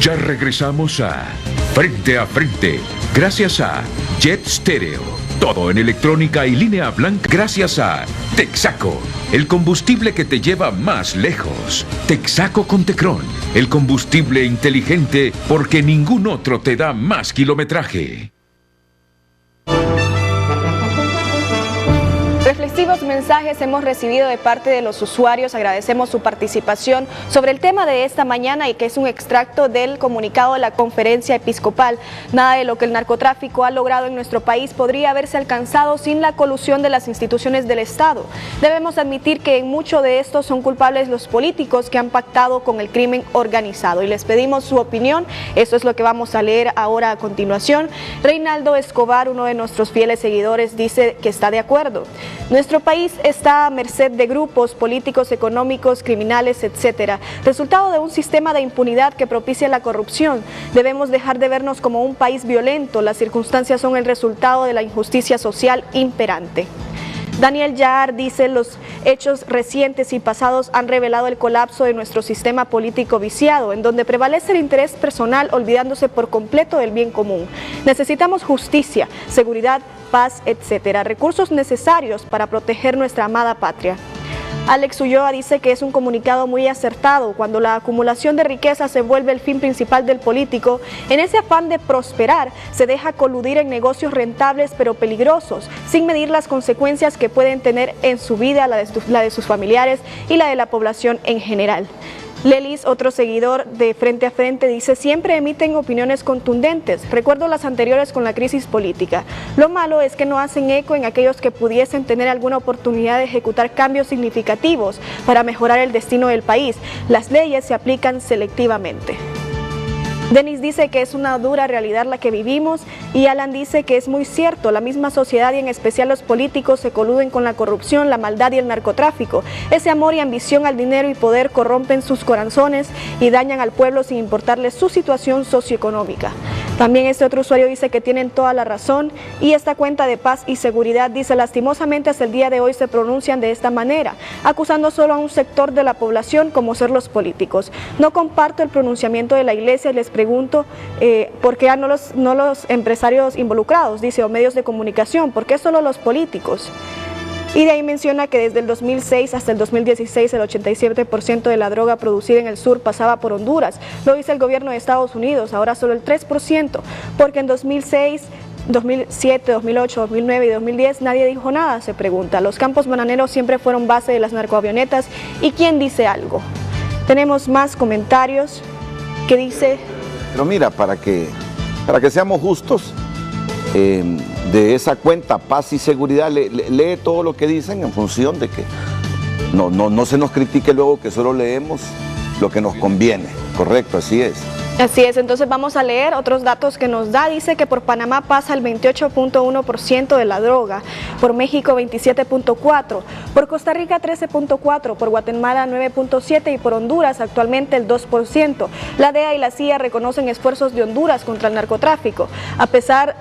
Ya regresamos a Frente, gracias a Jet Stereo. Todo en electrónica y línea blanca, gracias a Texaco, el combustible que te lleva más lejos. Texaco con Tecron, el combustible inteligente porque ningún otro te da más kilometraje. Reflexivos mensajes hemos recibido de parte de los usuarios. Agradecemos su participación sobre el tema de esta mañana, y que es un extracto del comunicado de la Conferencia Episcopal. Nada de lo que el narcotráfico ha logrado en nuestro país podría haberse alcanzado sin la colusión de las instituciones del Estado. Debemos admitir que en mucho de esto son culpables los políticos que han pactado con el crimen organizado, y les pedimos su opinión. Eso es lo que vamos a leer ahora a continuación. Reinaldo Escobar, uno de nuestros fieles seguidores, dice que está de acuerdo. Nuestro país está a merced de grupos políticos, económicos, criminales, etcétera, resultado de un sistema de impunidad que propicia la corrupción. Debemos dejar de vernos como un país violento. Las circunstancias son el resultado de la injusticia social imperante. Daniel Yar dice: los hechos recientes y pasados han revelado el colapso de nuestro sistema político viciado, en donde prevalece el interés personal, olvidándose por completo del bien común. Necesitamos justicia, seguridad, paz, etcétera, recursos necesarios para proteger nuestra amada patria. Alex Ulloa dice que es un comunicado muy acertado. Cuando la acumulación de riqueza se vuelve el fin principal del político, en ese afán de prosperar, se deja coludir en negocios rentables pero peligrosos, sin medir las consecuencias que pueden tener en su vida, la de sus familiares y la de la población en general. Lelis, otro seguidor de Frente a Frente, dice: siempre emiten opiniones contundentes. Recuerdo las anteriores con la crisis política. Lo malo es que no hacen eco en aquellos que pudiesen tener alguna oportunidad de ejecutar cambios significativos para mejorar el destino del país. Las leyes se aplican selectivamente. Denis dice que es una dura realidad la que vivimos, y Alan dice que es muy cierto. La misma sociedad y en especial los políticos se coluden con la corrupción, la maldad y el narcotráfico. Ese amor y ambición al dinero y poder corrompen sus corazones y dañan al pueblo sin importarles su situación socioeconómica. También este otro usuario dice que tienen toda la razón, y esta cuenta de Paz y Seguridad dice: lastimosamente hasta el día de hoy se pronuncian de esta manera, acusando solo a un sector de la población como ser los políticos. No comparto el pronunciamiento de la Iglesia y les pregunto por qué no los empresarios involucrados, dice, o medios de comunicación, ¿por qué solo los políticos? Y de ahí menciona que desde el 2006 hasta el 2016 el 87% de la droga producida en el sur pasaba por Honduras. Lo dice el gobierno de Estados Unidos, ahora solo el 3%, porque en 2006, 2007, 2008, 2009 y 2010 nadie dijo nada, se pregunta. Los campos bananeros siempre fueron base de las narcoavionetas. ¿Y quién dice algo? Tenemos más comentarios que dice... Pero mira, para que seamos justos, de esa cuenta Paz y Seguridad, lee todo lo que dicen en función de que no se nos critique luego que solo leemos lo que nos conviene. Correcto, así es. Así es, entonces vamos a leer otros datos que nos da. Dice que por Panamá pasa el 28.1% de la droga, por México 27.4%, por Costa Rica 13.4%, por Guatemala 9.7% y por Honduras actualmente el 2%. La DEA y la CIA reconocen esfuerzos de Honduras contra el narcotráfico. A pesar,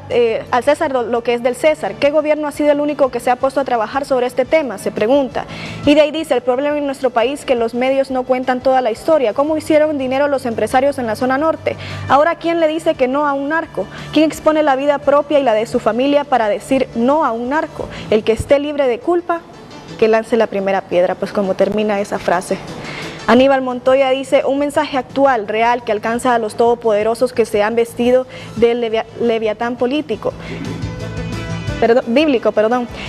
al César lo que es del César, ¿qué gobierno ha sido el único que se ha puesto a trabajar sobre este tema? Se pregunta. Y de ahí dice, el problema en nuestro país es que los medios no cuentan toda la historia. ¿Cómo hicieron dinero los empresarios en la zona norte? Ahora, ¿quién le dice que no a un narco? ¿Quién expone la vida propia y la de su familia para decir no a un narco? El que esté libre de culpa, que lance la primera piedra, pues como termina esa frase. Aníbal Montoya dice, un mensaje actual, real, que alcanza a los todopoderosos que se han vestido del leviatán político. Bíblico,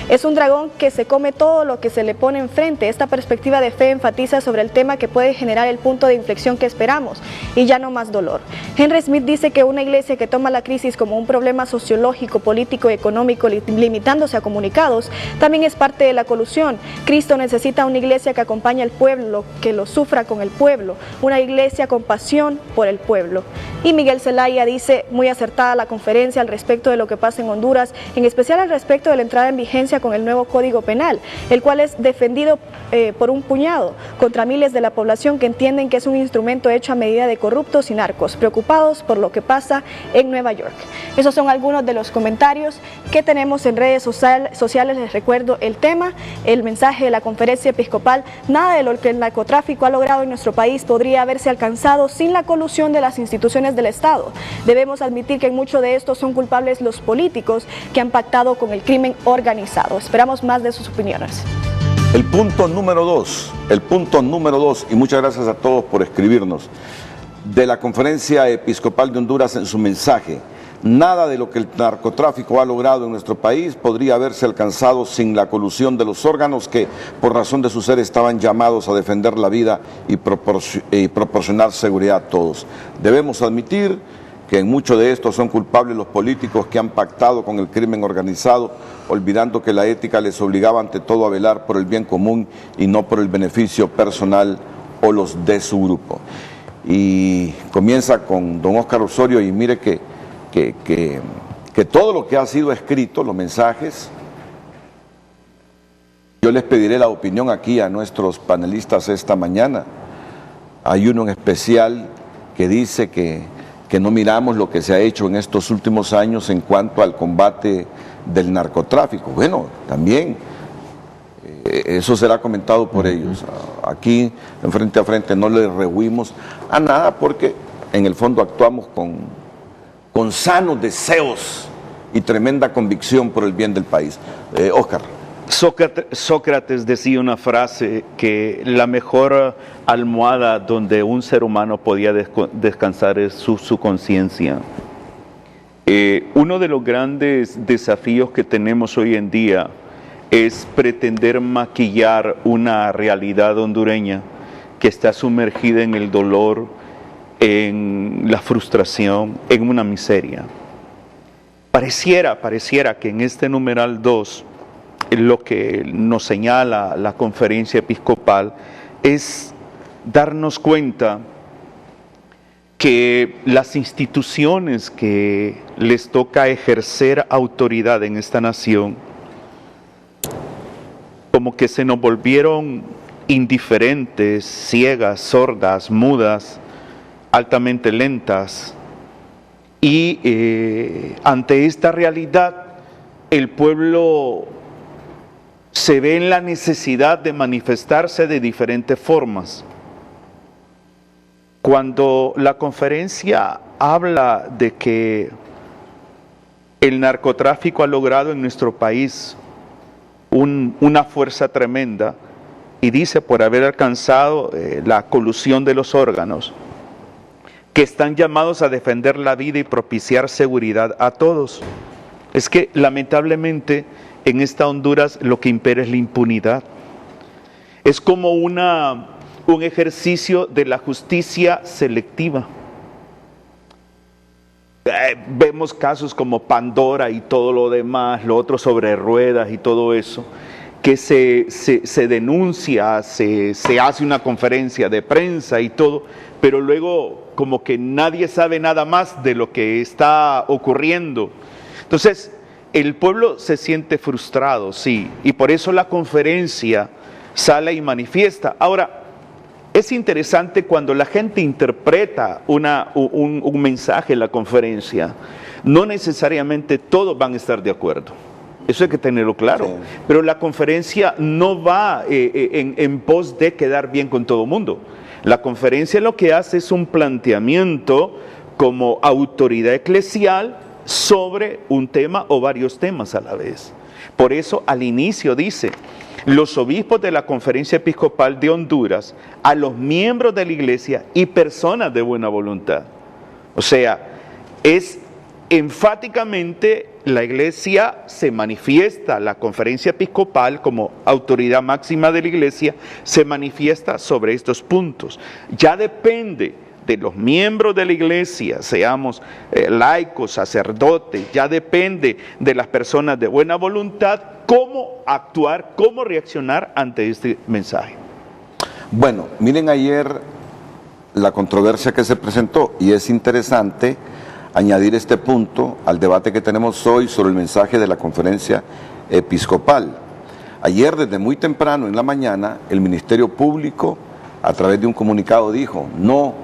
es un dragón que se come todo lo que se le pone enfrente. Esta perspectiva de fe enfatiza sobre el tema que puede generar el punto de inflexión que esperamos y ya no más dolor. Henry Smith dice que una iglesia que toma la crisis como un problema sociológico, político y económico, limitándose a comunicados, también es parte de la colusión. Cristo necesita una iglesia que acompañe al pueblo, que lo sufra con el pueblo, una iglesia con pasión por el pueblo. Y Miguel Zelaya dice, muy acertada la conferencia al respecto de lo que pasa en Honduras, en especial al respecto de la entrada en vigencia con el nuevo Código Penal, el cual es defendido por un puñado contra miles de la población que entienden que es un instrumento hecho a medida de corruptos y narcos, preocupados por lo que pasa en Nueva York. Esos son algunos de los comentarios que tenemos en redes sociales. Les recuerdo el tema, el mensaje de la conferencia episcopal: nada de lo que el narcotráfico ha logrado en nuestro país podría haberse alcanzado sin la colusión de las instituciones del Estado. Debemos admitir que en mucho de esto son culpables los políticos que han pactado con el crimen organizado. Esperamos más de sus opiniones. El punto número dos, y muchas gracias a todos por escribirnos, de la Conferencia Episcopal de Honduras en su mensaje: nada de lo que el narcotráfico ha logrado en nuestro país podría haberse alcanzado sin la colusión de los órganos que, por razón de su ser, estaban llamados a defender la vida y proporcionar seguridad a todos. Debemos admitir que en mucho de esto son culpables los políticos que han pactado con el crimen organizado, olvidando que la ética les obligaba ante todo a velar por el bien común y no por el beneficio personal o los de su grupo. Y comienza con don Óscar Osorio, y mire que todo lo que ha sido escrito, los mensajes, yo les pediré la opinión aquí a nuestros panelistas esta mañana. Hay uno en especial que dice que no miramos lo que se ha hecho en estos últimos años en cuanto al combate del narcotráfico. Bueno, también eso será comentado por ellos. Aquí, en Frente a Frente, no le rehuimos a nada, porque en el fondo actuamos con sanos deseos y tremenda convicción por el bien del país. Óscar. Sócrates decía una frase, que la mejor almohada donde un ser humano podía descansar es su conciencia. Uno de los grandes desafíos que tenemos hoy en día es pretender maquillar una realidad hondureña que está sumergida en el dolor, en la frustración, en una miseria. Pareciera que en este numeral 2, lo que nos señala la conferencia episcopal es darnos cuenta que las instituciones que les toca ejercer autoridad en esta nación, como que se nos volvieron indiferentes, ciegas, sordas, mudas, altamente lentas, y ante esta realidad el pueblo se ve en la necesidad de manifestarse de diferentes formas. Cuando la conferencia habla de que el narcotráfico ha logrado en nuestro país una fuerza tremenda, y dice, por haber alcanzado la colusión de los órganos, que están llamados a defender la vida y propiciar seguridad a todos. Es que lamentablemente en esta Honduras lo que impera es la impunidad. Es como un ejercicio de la justicia selectiva. Vemos casos como Pandora y todo lo demás, lo otro sobre ruedas y todo eso, que se denuncia, se hace una conferencia de prensa y todo, pero luego como que nadie sabe nada más de lo que está ocurriendo. Entonces, el pueblo se siente frustrado, sí, y por eso la conferencia sale y manifiesta. Ahora, es interesante cuando la gente interpreta un mensaje en la conferencia, no necesariamente todos van a estar de acuerdo. Eso hay que tenerlo claro. Sí. Pero la conferencia no va en pos de quedar bien con todo el mundo. La conferencia lo que hace es un planteamiento como autoridad eclesial sobre un tema o varios temas a la vez. Por eso al inicio dice: los obispos de la Conferencia Episcopal de Honduras, a los miembros de la iglesia y personas de buena voluntad. O sea, es enfáticamente la iglesia se manifiesta, la Conferencia Episcopal como autoridad máxima de la iglesia se manifiesta sobre estos puntos. Ya depende de los miembros de la iglesia, seamos laicos, sacerdotes, ya depende de las personas de buena voluntad cómo actuar, cómo reaccionar ante este mensaje. Bueno, miren ayer la controversia que se presentó, y es interesante añadir este punto al debate que tenemos hoy sobre el mensaje de la Conferencia Episcopal. Ayer, desde muy temprano en la mañana, el Ministerio Público, a través de un comunicado, dijo: no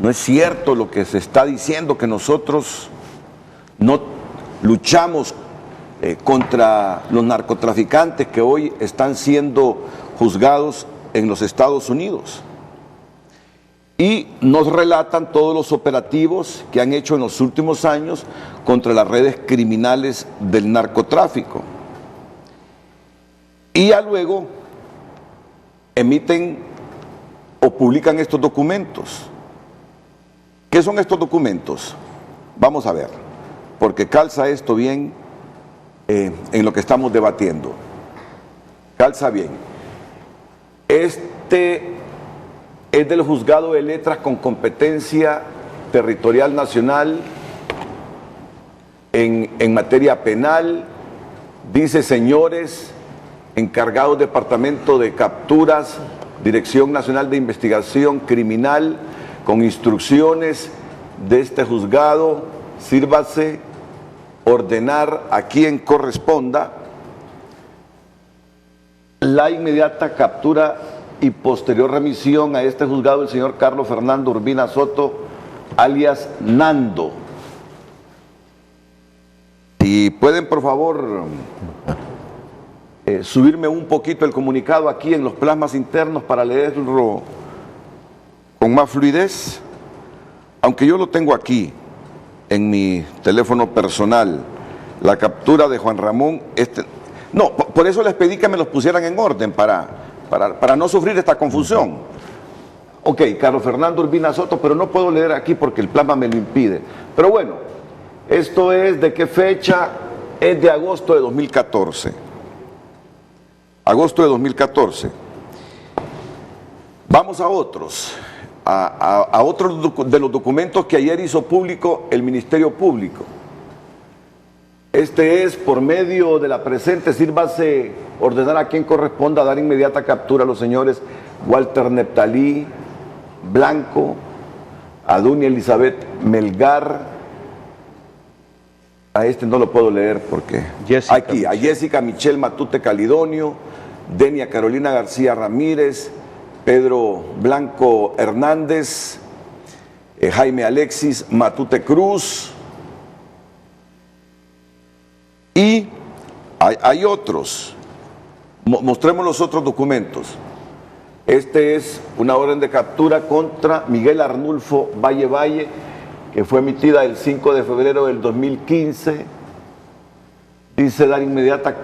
es cierto lo que se está diciendo, que nosotros no luchamos contra los narcotraficantes que hoy están siendo juzgados en los Estados Unidos. Y nos relatan todos los operativos que han hecho en los últimos años contra las redes criminales del narcotráfico. Y ya luego emiten o publican estos documentos. ¿Qué son estos documentos? Vamos a ver, porque calza esto bien en lo que estamos debatiendo. Calza bien. Este es del Juzgado de Letras con competencia territorial nacional en materia penal. Dice: señores encargados Departamento de Capturas, Dirección Nacional de Investigación Criminal, con instrucciones de este juzgado, sírvase ordenar a quien corresponda la inmediata captura y posterior remisión a este juzgado del señor Carlos Fernando Urbina Soto, alias Nando. Si pueden, por favor, subirme un poquito el comunicado aquí en los plasmas internos para leerlo con más fluidez, aunque yo lo tengo aquí en mi teléfono personal, la captura de Juan Ramón. No, por eso les pedí que me los pusieran en orden para no sufrir esta confusión. Ok, Carlos Fernando Urbina Soto, pero no puedo leer aquí porque el plasma me lo impide. Pero bueno, esto es ¿de qué fecha? Es de agosto de 2014. Agosto de 2014. Vamos a otros. A otros de los documentos que ayer hizo público el Ministerio Público. Este es: por medio de la presente, sírvase ordenar a quien corresponda dar inmediata captura a los señores Walter Neptalí Blanco, a Dunia Elizabeth Melgar. A este no lo puedo leer porque aquí, a Jessica Michelle Matute Calidonio, Denia Carolina García Ramírez, Pedro Blanco Hernández, Jaime Alexis Matute Cruz, y hay otros. Mostremos los otros documentos. Este es una orden de captura contra Miguel Arnulfo Valle, que fue emitida el 5 de febrero del 2015. Dice: dar inmediata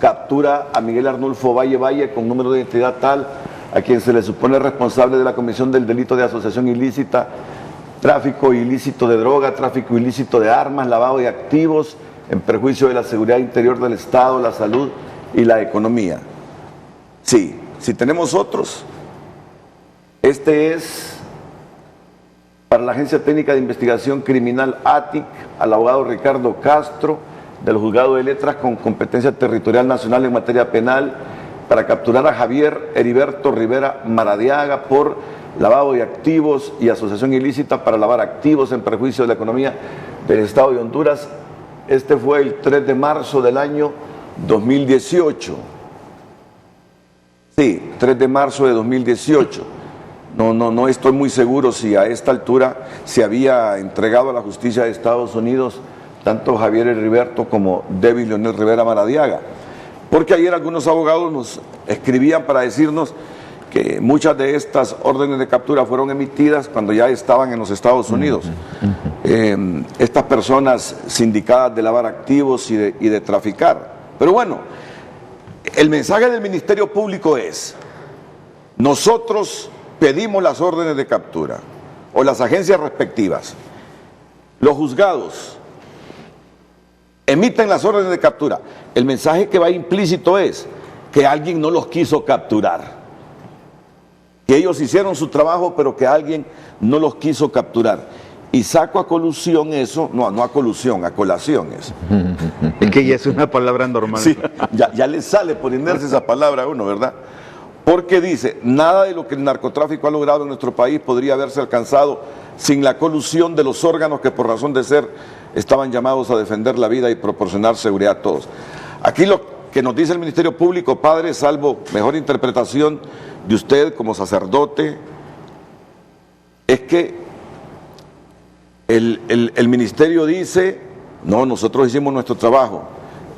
captura a Miguel Arnulfo Valle con número de identidad tal, a quien se le supone responsable de la comisión del delito de asociación ilícita, tráfico ilícito de droga, tráfico ilícito de armas, lavado de activos, en perjuicio de la seguridad interior del Estado, la salud y la economía. Sí, si tenemos otros, este es para la Agencia Técnica de Investigación Criminal ATIC, al abogado Ricardo Castro, del Juzgado de Letras con competencia territorial nacional en materia penal, para capturar a Javier Heriberto Rivera Maradiaga por lavado de activos y asociación ilícita para lavar activos en perjuicio de la economía del Estado de Honduras. Este fue el 3 de marzo del año 2018. Sí, 3 de marzo de 2018. No estoy muy seguro si a esta altura se había entregado a la justicia de Estados Unidos tanto Javier Heriberto como David Leonel Rivera Maradiaga. Porque ayer algunos abogados nos escribían para decirnos que muchas de estas órdenes de captura fueron emitidas cuando ya estaban en los Estados Unidos. Estas personas sindicadas de lavar activos y de traficar. Pero bueno, el mensaje del Ministerio Público es: nosotros pedimos las órdenes de captura, o las agencias respectivas, los juzgados emiten las órdenes de captura. El mensaje que va implícito es que alguien no los quiso capturar, que ellos hicieron su trabajo, pero que alguien no los quiso capturar. Y saco a colusión eso, no a colusión, a colación eso. Es que ya es una palabra normal. Sí, ya le sale por inercia esa palabra a uno, ¿verdad? Porque dice, nada de lo que el narcotráfico ha logrado en nuestro país podría haberse alcanzado sin la colusión de los órganos que por razón de ser estaban llamados a defender la vida y proporcionar seguridad a todos. Aquí lo que nos dice el Ministerio Público, padre, salvo mejor interpretación de usted como sacerdote, es que el Ministerio dice, no, nosotros hicimos nuestro trabajo,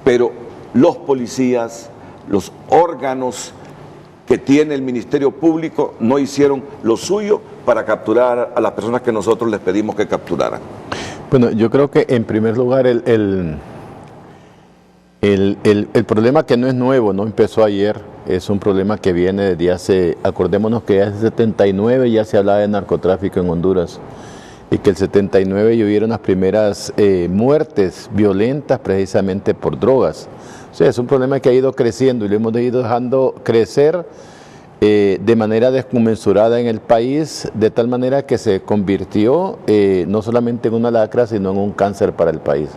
pero los policías, los órganos que tiene el Ministerio Público no hicieron lo suyo para capturar a las personas que nosotros les pedimos que capturaran. Bueno, yo creo que en primer lugar el problema, que no es nuevo, no empezó ayer, es un problema que viene desde hace, acordémonos que hace 79 ya se hablaba de narcotráfico en Honduras, y que el 79 hubieron las primeras muertes violentas precisamente por drogas. O sea, es un problema que ha ido creciendo y lo hemos ido dejando crecer de manera desconmensurada en el país, de tal manera que se convirtió no solamente en una lacra, sino en un cáncer para el país.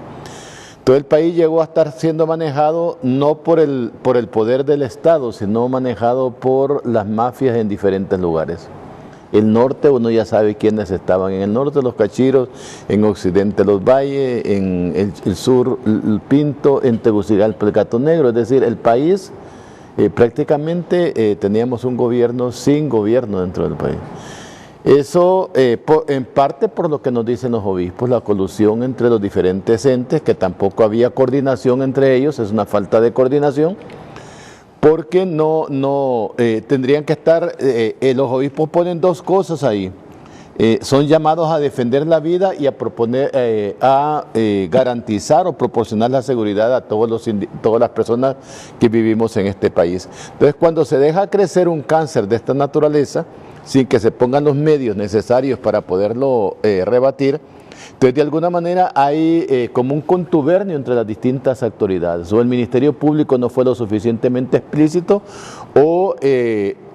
Todo el país llegó a estar siendo manejado no por el poder del Estado, sino manejado por las mafias en diferentes lugares. El norte, uno ya sabe quiénes estaban en el norte, los Cachiros, en occidente los Valles, en el sur el Pinto, en Tegucigalpa el Gato Negro. Es decir, el país prácticamente teníamos un gobierno sin gobierno dentro del país. Eso en parte por lo que nos dicen los obispos, la colusión entre los diferentes entes, que tampoco había coordinación entre ellos, es una falta de coordinación. Porque tendrían que estar, los obispos ponen dos cosas ahí, son llamados a defender la vida y a garantizar o proporcionar la seguridad a todas las personas que vivimos en este país. Entonces, cuando se deja crecer un cáncer de esta naturaleza, sin que se pongan los medios necesarios para poderlo rebatir, entonces de alguna manera hay como un contubernio entre las distintas autoridades, o el Ministerio Público no fue lo suficientemente explícito, o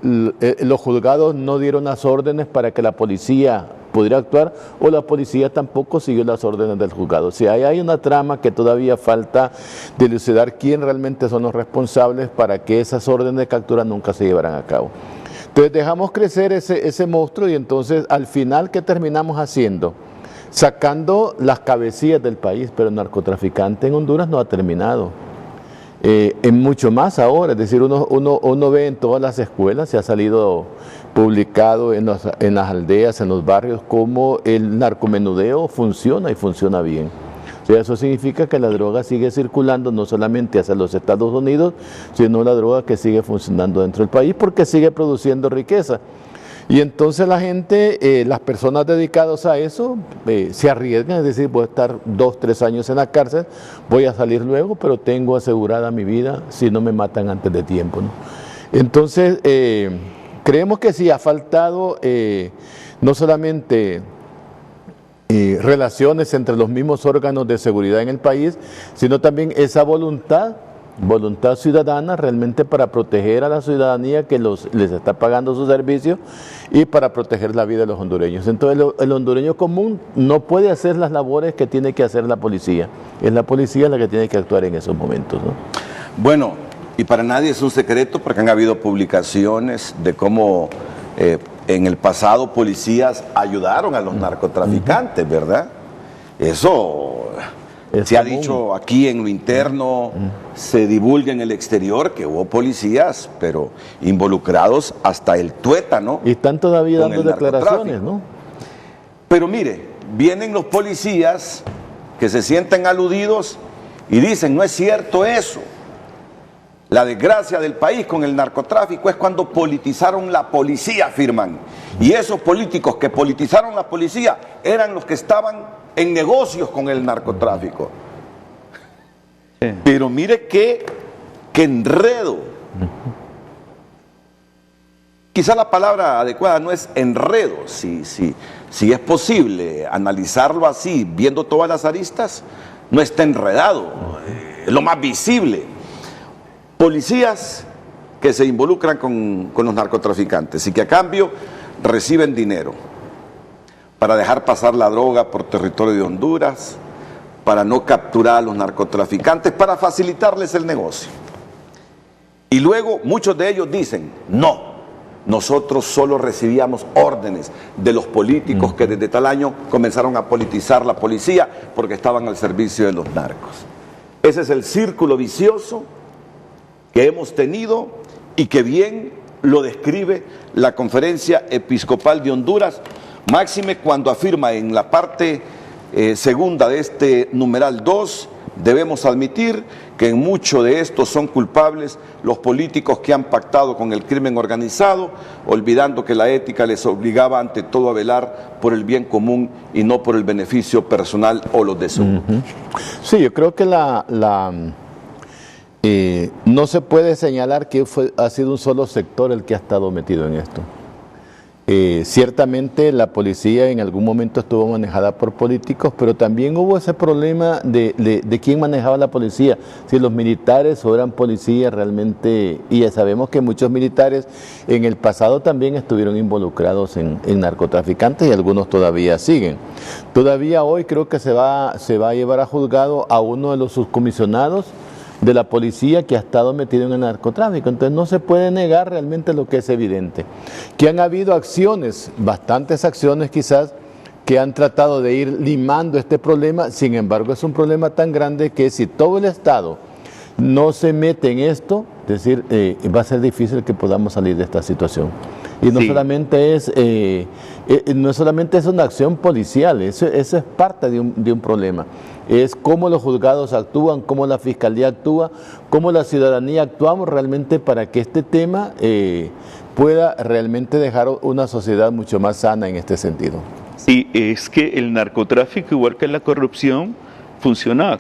los juzgados no dieron las órdenes para que la policía pudiera actuar, o la policía tampoco siguió las órdenes del juzgado. O sea, hay una trama que todavía falta dilucidar quién realmente son los responsables para que esas órdenes de captura nunca se llevaran a cabo. Entonces dejamos crecer ese monstruo y entonces al final, ¿qué terminamos haciendo? Sacando las cabecillas del país, pero el narcotraficante en Honduras no ha terminado. En mucho más ahora, es decir, uno ve en todas las escuelas, se ha salido publicado en las aldeas, en los barrios, cómo el narcomenudeo funciona y funciona bien. O sea, eso significa que la droga sigue circulando no solamente hacia los Estados Unidos, sino la droga que sigue funcionando dentro del país porque sigue produciendo riqueza. Y entonces la gente, las personas dedicadas a eso, se arriesgan, es decir, voy a estar 2, 3 años en la cárcel, voy a salir luego, pero tengo asegurada mi vida si no me matan antes de tiempo, ¿no? Entonces, creemos que sí ha faltado no solamente relaciones entre los mismos órganos de seguridad en el país, sino también esa voluntad ciudadana realmente para proteger a la ciudadanía que les está pagando su servicio y para proteger la vida de los hondureños. Entonces el hondureño común no puede hacer las labores que tiene que hacer la policía. Es la policía la que tiene que actuar en esos momentos, ¿no? Bueno, y para nadie es un secreto porque han habido publicaciones de cómo en el pasado policías ayudaron a los narcotraficantes, ¿verdad? Eso se ha dicho aquí en lo interno, se divulga en el exterior que hubo policías, pero involucrados hasta el tuétano. Y están todavía con dando declaraciones, ¿no? Pero mire, vienen los policías que se sienten aludidos y dicen, no es cierto eso. La desgracia del país con el narcotráfico es cuando politizaron la policía, afirman. Y esos políticos que politizaron la policía eran los que estaban en negocios con el narcotráfico. Sí. Pero mire qué enredo. Quizá la palabra adecuada no es enredo, si es posible analizarlo así, viendo todas las aristas, no está enredado, es lo más visible. Policías que se involucran con los narcotraficantes y que a cambio reciben dinero para dejar pasar la droga por territorio de Honduras, para no capturar a los narcotraficantes, para facilitarles el negocio. Y luego muchos de ellos dicen, no, nosotros solo recibíamos órdenes de los políticos que desde tal año comenzaron a politizar la policía porque estaban al servicio de los narcos. Ese es el círculo vicioso que hemos tenido y que bien lo describe la Conferencia Episcopal de Honduras, máxime cuando afirma en la parte segunda de este numeral 2, debemos admitir que en mucho de esto son culpables los políticos que han pactado con el crimen organizado, olvidando que la ética les obligaba ante todo a velar por el bien común y no por el beneficio personal o los de su grupo. Sí, yo creo que no se puede señalar que ha sido un solo sector el que ha estado metido en esto. Ciertamente la policía en algún momento estuvo manejada por políticos, pero también hubo ese problema de quién manejaba la policía, si los militares o eran policías realmente, y ya sabemos que muchos militares en el pasado también estuvieron involucrados en narcotraficantes y algunos todavía siguen. Todavía hoy creo que se va a llevar a juzgado a uno de los subcomisionados de la policía que ha estado metido en el narcotráfico. Entonces no se puede negar realmente lo que es evidente, que han habido acciones, bastantes acciones quizás, que han tratado de ir limando este problema. Sin embargo, es un problema tan grande que si todo el Estado no se mete en esto, es decir, va a ser difícil que podamos salir de esta situación. Y no, sí, solamente es una acción policial, eso es parte de un problema. Es cómo los juzgados actúan, cómo la fiscalía actúa, cómo la ciudadanía actuamos realmente para que este tema pueda realmente dejar una sociedad mucho más sana en este sentido. Sí, es que el narcotráfico, igual que la corrupción, funciona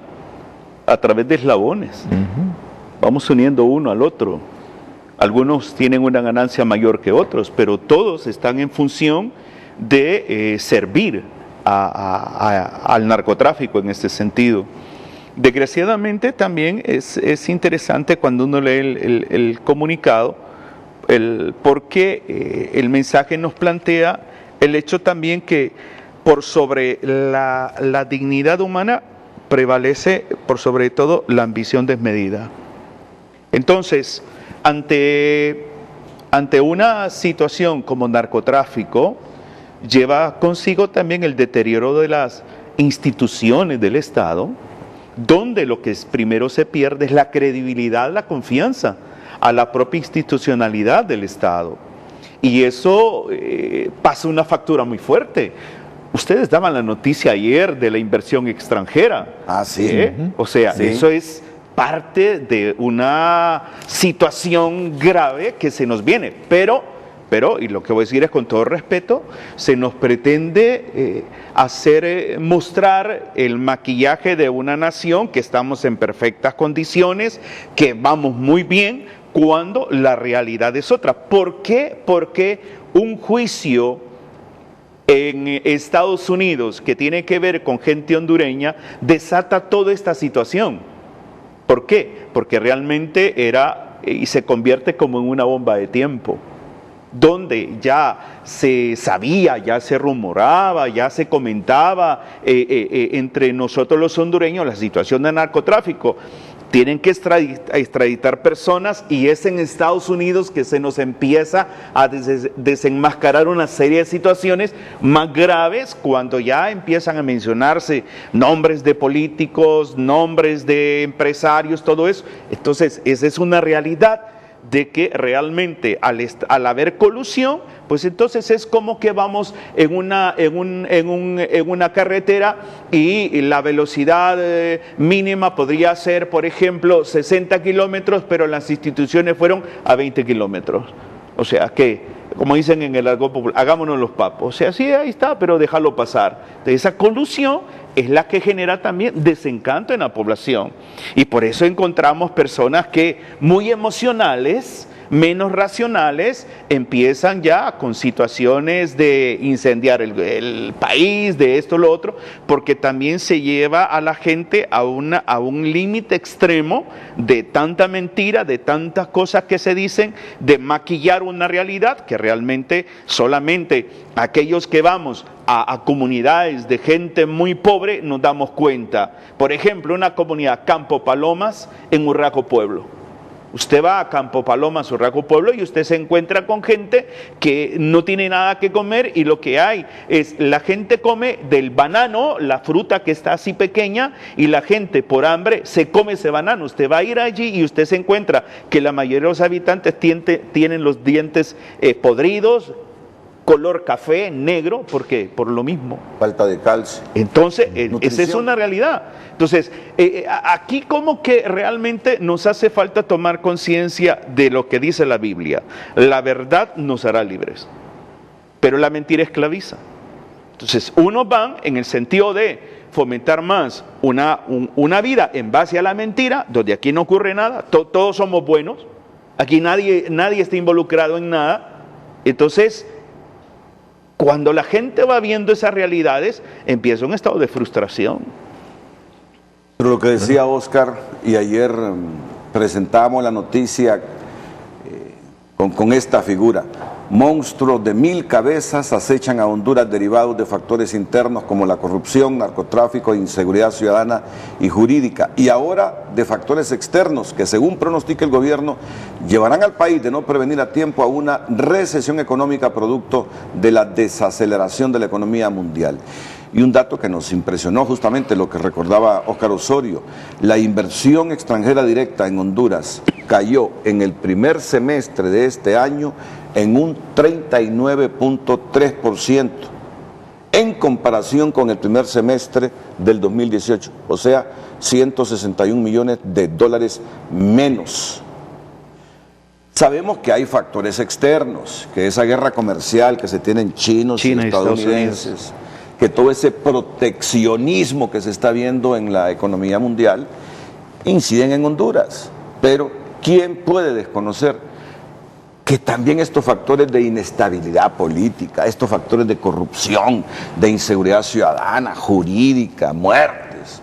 a través de eslabones. Vamos uniendo uno al otro. Algunos tienen una ganancia mayor que otros, pero todos están en función de servir al narcotráfico en este sentido. Desgraciadamente también es interesante cuando uno lee el comunicado, porque el mensaje nos plantea el hecho también que por sobre la dignidad humana prevalece por sobre todo la ambición desmedida. Entonces, ante una situación como narcotráfico, lleva consigo también el deterioro de las instituciones del Estado, donde lo que primero se pierde es la credibilidad, la confianza a la propia institucionalidad del Estado. Y eso pasa una factura muy fuerte. Ustedes daban la noticia ayer de la inversión extranjera. Ah, sí. O sea, sí, eso es parte de una situación grave que se nos viene, pero pero, y lo que voy a decir es con todo respeto, se nos pretende mostrar el maquillaje de una nación que estamos en perfectas condiciones, que vamos muy bien, cuando la realidad es otra. ¿Por qué? Porque un juicio en Estados Unidos que tiene que ver con gente hondureña desata toda esta situación. ¿Por qué? Porque realmente era y se convierte como en una bomba de tiempo, donde ya se sabía, ya se rumoraba, ya se comentaba entre nosotros los hondureños la situación de narcotráfico. Tienen que extraditar personas y es en Estados Unidos que se nos empieza a desenmascarar una serie de situaciones más graves cuando ya empiezan a mencionarse nombres de políticos, nombres de empresarios, todo eso. Entonces, esa es una realidad de que realmente al haber colusión, pues entonces es como que vamos en una carretera y la velocidad mínima podría ser, por ejemplo, 60 kilómetros, pero las instituciones fueron a 20 kilómetros. O sea que, como dicen en el argot popular, hagámonos los papos. O sea, sí, ahí está, pero déjalo pasar. Entonces, esa colusión es la que genera también desencanto en la población. Y por eso encontramos personas que, muy emocionales, menos racionales, empiezan ya con situaciones de incendiar el país, de esto, lo otro, porque también se lleva a la gente a un límite extremo de tanta mentira, de tantas cosas que se dicen, de maquillar una realidad que realmente solamente aquellos que vamos a comunidades de gente muy pobre nos damos cuenta. Por ejemplo, una comunidad Campo Palomas en Urraco Pueblo. Usted va a Campo Palomas, Urraco Pueblo, y usted se encuentra con gente que no tiene nada que comer y lo que hay es, la gente come del banano, la fruta que está así pequeña, y la gente por hambre se come ese banano. Usted va a ir allí y usted se encuentra que la mayoría de los habitantes tienen los dientes podridos, color café, negro, ¿por qué? Por lo mismo. Falta de calcio. Entonces, esa es una realidad. Entonces, aquí como que realmente nos hace falta tomar conciencia de lo que dice la Biblia. La verdad nos hará libres, pero la mentira esclaviza. Entonces, unos van en el sentido de fomentar más una vida en base a la mentira, donde aquí no ocurre nada, todos somos buenos, aquí nadie está involucrado en nada. Entonces, cuando la gente va viendo esas realidades, empieza un estado de frustración. Pero lo que decía Oscar, y ayer presentábamos la noticia con esta figura: monstruos de 1000 cabezas acechan a Honduras derivados de factores internos como la corrupción, narcotráfico, inseguridad ciudadana y jurídica, y ahora de factores externos que, según pronostica el gobierno, llevarán al país, de no prevenir a tiempo, a una recesión económica producto de la desaceleración de la economía mundial. Y un dato que nos impresionó, justamente lo que recordaba Óscar Osorio: la inversión extranjera directa en Honduras cayó en el primer semestre de este año en un 39.3% en comparación con el primer semestre del 2018, o sea, 161 millones de dólares menos. Sabemos que hay factores externos, que esa guerra comercial que se tiene en chinos y estadounidenses, que todo ese proteccionismo que se está viendo en la economía mundial inciden en Honduras. Pero ¿quién puede desconocer que también estos factores de inestabilidad política, estos factores de corrupción, de inseguridad ciudadana, jurídica, muertes,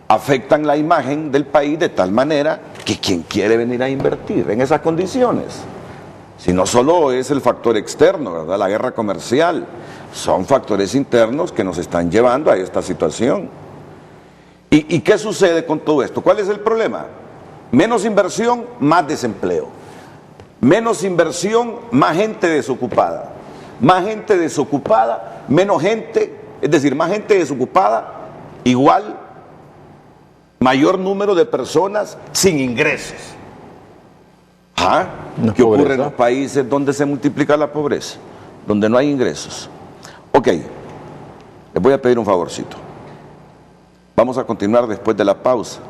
afectan la imagen del país de tal manera que quien quiere venir a invertir en esas condiciones, si no solo es el factor externo, ¿verdad?, la guerra comercial, son factores internos que nos están llevando a esta situación. ¿Y qué sucede con todo esto? ¿Cuál es el problema? Menos inversión, más desempleo. Menos inversión, más gente desocupada. Más gente desocupada, menos gente, es decir, más gente desocupada, igual mayor número de personas sin ingresos. ¿Qué ocurre en los países donde se multiplica la pobreza? Donde no hay ingresos. Ok, les voy a pedir un favorcito. Vamos a continuar después de la pausa.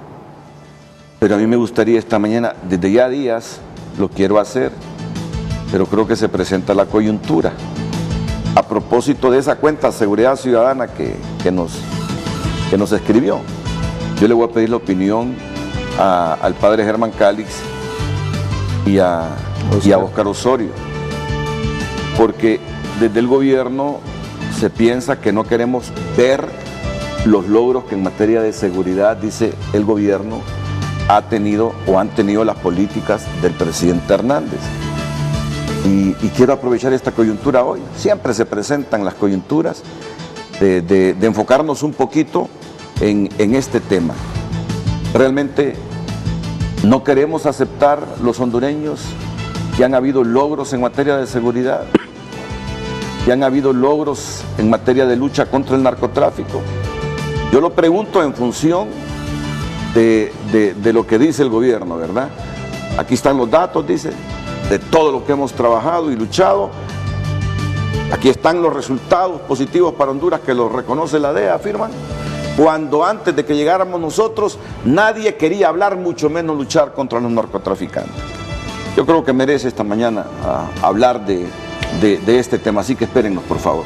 Pero a mí me gustaría esta mañana, desde ya días, lo quiero hacer, pero creo que se presenta la coyuntura. A propósito de esa cuenta Seguridad Ciudadana que nos escribió, yo le voy a pedir la opinión al padre Germán Calix y a Óscar Osorio, porque desde el gobierno se piensa que no queremos ver los logros que en materia de seguridad, dice el gobierno, ha tenido o han tenido las políticas del presidente Hernández. Y quiero aprovechar esta coyuntura hoy. Siempre se presentan las coyunturas de enfocarnos un poquito en este tema. Realmente no queremos aceptar los hondureños que han habido logros en materia de seguridad, que han habido logros en materia de lucha contra el narcotráfico. Yo lo pregunto en función de lo que dice el gobierno, ¿verdad? Aquí están los datos, dice, de todo lo que hemos trabajado y luchado. Aquí están los resultados positivos para Honduras que los reconoce la DEA, afirman. Cuando antes de que llegáramos nosotros, nadie quería hablar, mucho menos luchar contra los narcotraficantes. Yo creo que merece esta mañana hablar de este tema, así que espérennos, por favor.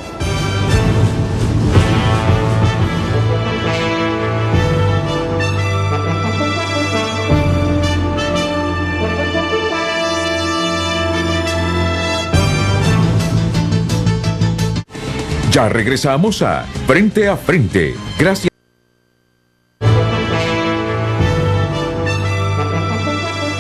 Ya regresamos a Frente a Frente. Gracias.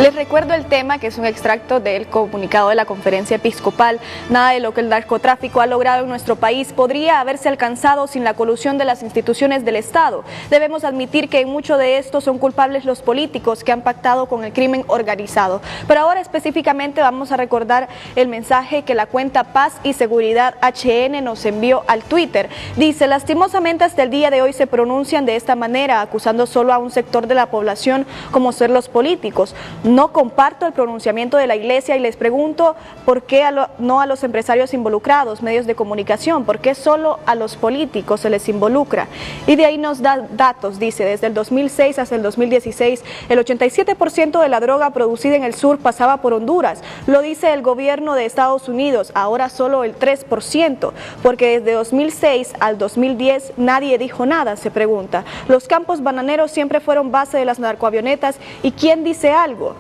Les recuerdo el tema, que es un extracto del comunicado de la Conferencia Episcopal. Nada de lo que el narcotráfico ha logrado en nuestro país podría haberse alcanzado sin la colusión de las instituciones del Estado. Debemos admitir que en mucho de esto son culpables los políticos que han pactado con el crimen organizado. Pero ahora específicamente vamos a recordar el mensaje que la cuenta Paz y Seguridad HN nos envió al Twitter. Dice: lastimosamente hasta el día de hoy se pronuncian de esta manera, acusando solo a un sector de la población como ser los políticos. No comparto el pronunciamiento de la Iglesia y les pregunto por qué no a los empresarios involucrados, medios de comunicación, por qué solo a los políticos se les involucra. Y de ahí nos da datos, dice, desde el 2006 hasta el 2016, el 87% de la droga producida en el sur pasaba por Honduras. Lo dice el gobierno de Estados Unidos, ahora solo el 3%, porque desde 2006 al 2010 nadie dijo nada, se pregunta. Los campos bananeros siempre fueron base de las narcoavionetas, ¿y quién dice algo?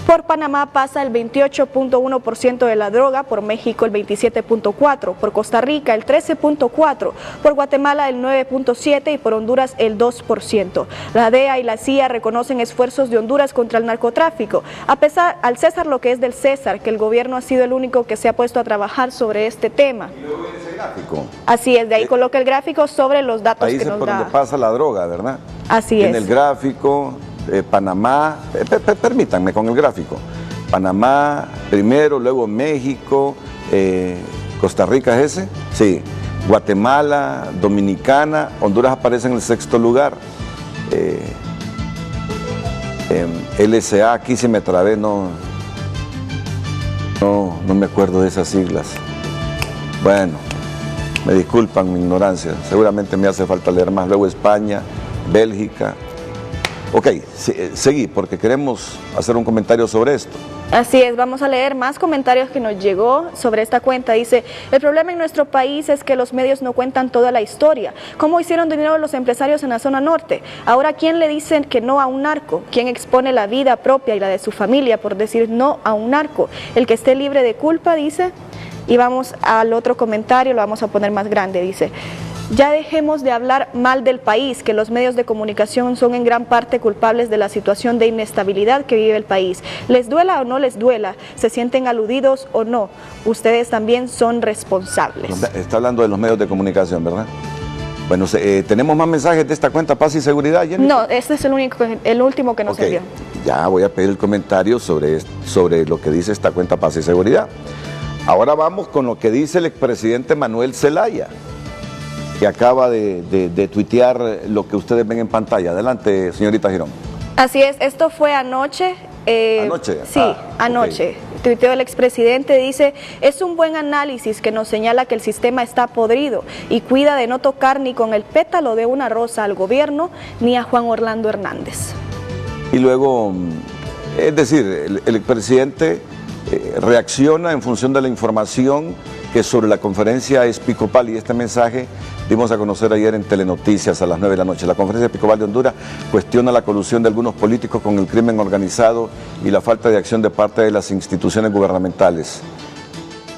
Por Panamá pasa el 28.1% de la droga, por México el 27.4%, por Costa Rica el 13.4%, por Guatemala el 9.7% y por Honduras el 2%. La DEA y la CIA reconocen esfuerzos de Honduras contra el narcotráfico. Al César lo que es del César, que el gobierno ha sido el único que se ha puesto a trabajar sobre este tema. Y luego viene ese gráfico. Así es, de ahí coloca el gráfico sobre los datos que nos da. Ahí es por donde pasa la droga, ¿verdad? Así es. En el gráfico... Panamá, permítanme con el gráfico, Panamá primero, luego México, Costa Rica es ese, sí, Guatemala, Dominicana, Honduras aparece en el 6º lugar, LSA, aquí se me trabé, no me acuerdo de esas siglas. Bueno, me disculpan mi ignorancia, seguramente me hace falta leer más. Luego España, Bélgica. Ok, seguí, porque queremos hacer un comentario sobre esto. Así es, vamos a leer más comentarios que nos llegó sobre esta cuenta. Dice: el problema en nuestro país es que los medios no cuentan toda la historia. ¿Cómo hicieron dinero los empresarios en la zona norte? Ahora, ¿quién le dice que no a un narco? ¿Quién expone la vida propia y la de su familia por decir no a un narco? El que esté libre de culpa, dice. Y vamos al otro comentario, lo vamos a poner más grande, dice: ya dejemos de hablar mal del país, que los medios de comunicación son en gran parte culpables de la situación de inestabilidad que vive el país. Les duela o no les duela, se sienten aludidos o no, ustedes también son responsables. Está hablando de los medios de comunicación, ¿verdad? Bueno, ¿tenemos más mensajes de esta cuenta Paz y Seguridad, Jenny? No, este es el último que nos envió. Ya voy a pedir el comentario sobre lo que dice esta cuenta Paz y Seguridad. Ahora vamos con lo que dice el expresidente Manuel Zelaya, que acaba de tuitear lo que ustedes ven en pantalla. Adelante, señorita Girón. Así es, esto fue anoche. ¿Anoche? Sí, anoche. Okay. Tuiteó el expresidente, dice: es un buen análisis que nos señala que el sistema está podrido y cuida de no tocar ni con el pétalo de una rosa al gobierno ni a Juan Orlando Hernández. Y luego, es decir, el expresidente reacciona en función de la información que sobre la conferencia episcopal, y este mensaje dimos a conocer ayer en Telenoticias a las 9 de la noche. La conferencia episcopal de Honduras cuestiona la colusión de algunos políticos con el crimen organizado y la falta de acción de parte de las instituciones gubernamentales.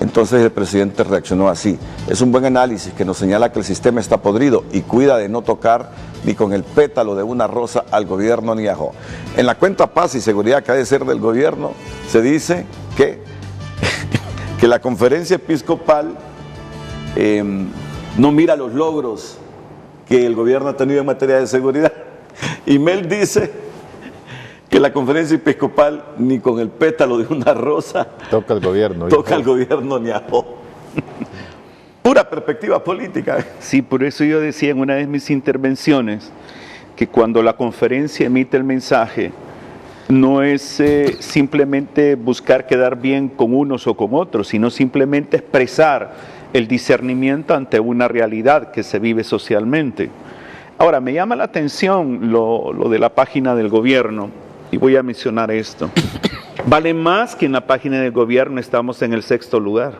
Entonces el presidente reaccionó así. Es un buen análisis que nos señala que el sistema está podrido y cuida de no tocar ni con el pétalo de una rosa al gobierno ni ajo. En la cuenta Paz y Seguridad que ha de ser del gobierno, se dice que la conferencia episcopal no mira los logros que el gobierno ha tenido en materia de seguridad. Y Mel dice que la conferencia episcopal ni con el pétalo de una rosa toca al gobierno. Toca al gobierno ni ajo. Pura perspectiva política. Sí, por eso yo decía en una de mis intervenciones que cuando la conferencia emite el mensaje, no es simplemente buscar quedar bien con unos o con otros, sino simplemente expresar el discernimiento ante una realidad que se vive socialmente. Ahora, me llama la atención lo de la página del gobierno, y voy a mencionar esto. Vale más que en la página del gobierno estamos en el 6º lugar.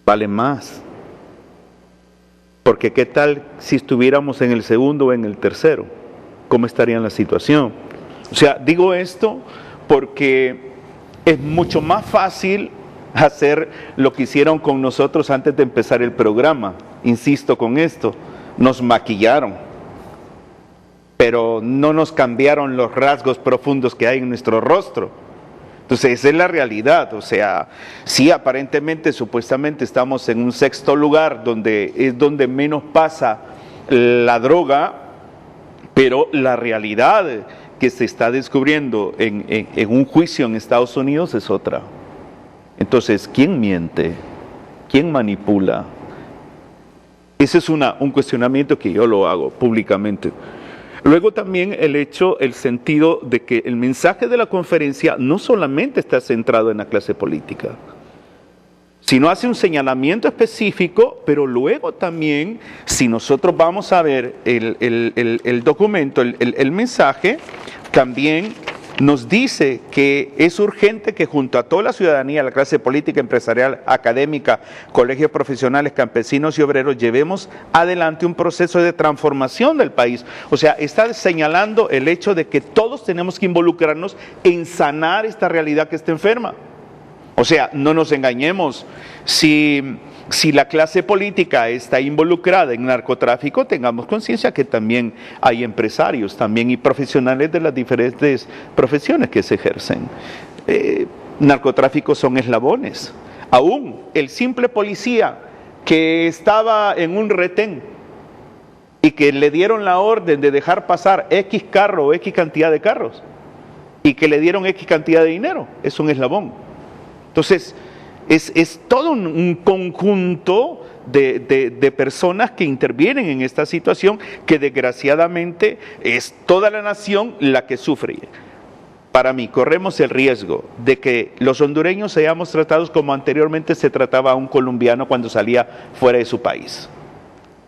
Vale más. Porque ¿qué tal si estuviéramos en el 2º o en el 3º? ¿Cómo estaría la situación? O sea, digo esto porque es mucho más fácil hacer lo que hicieron con nosotros antes de empezar el programa. Insisto con esto, nos maquillaron, pero no nos cambiaron los rasgos profundos que hay en nuestro rostro. Entonces esa es la realidad. O sea, sí, aparentemente, supuestamente estamos en un 6º lugar, donde es donde menos pasa la droga, pero la realidad que se está descubriendo en un juicio en Estados Unidos es otra. Entonces, ¿quién miente? ¿Quién manipula? Ese es un cuestionamiento que yo lo hago públicamente. Luego también el sentido de que el mensaje de la conferencia no solamente está centrado en la clase política, sino hace un señalamiento específico, pero luego también, si nosotros vamos a ver el documento, el mensaje, también nos dice que es urgente que junto a toda la ciudadanía, la clase política, empresarial, académica, colegios profesionales, campesinos y obreros, llevemos adelante un proceso de transformación del país. O sea, está señalando el hecho de que todos tenemos que involucrarnos en sanar esta realidad que está enferma. O sea, no nos engañemos, si la clase política está involucrada en narcotráfico, tengamos conciencia que también hay empresarios, también y profesionales de las diferentes profesiones que se ejercen. Narcotráfico son eslabones. Aún el simple policía que estaba en un retén y que le dieron la orden de dejar pasar X carro o X cantidad de carros y que le dieron X cantidad de dinero, es un eslabón. Entonces, es todo un conjunto de personas que intervienen en esta situación que desgraciadamente es toda la nación la que sufre. Para mí, corremos el riesgo de que los hondureños seamos tratados como anteriormente se trataba a un colombiano cuando salía fuera de su país.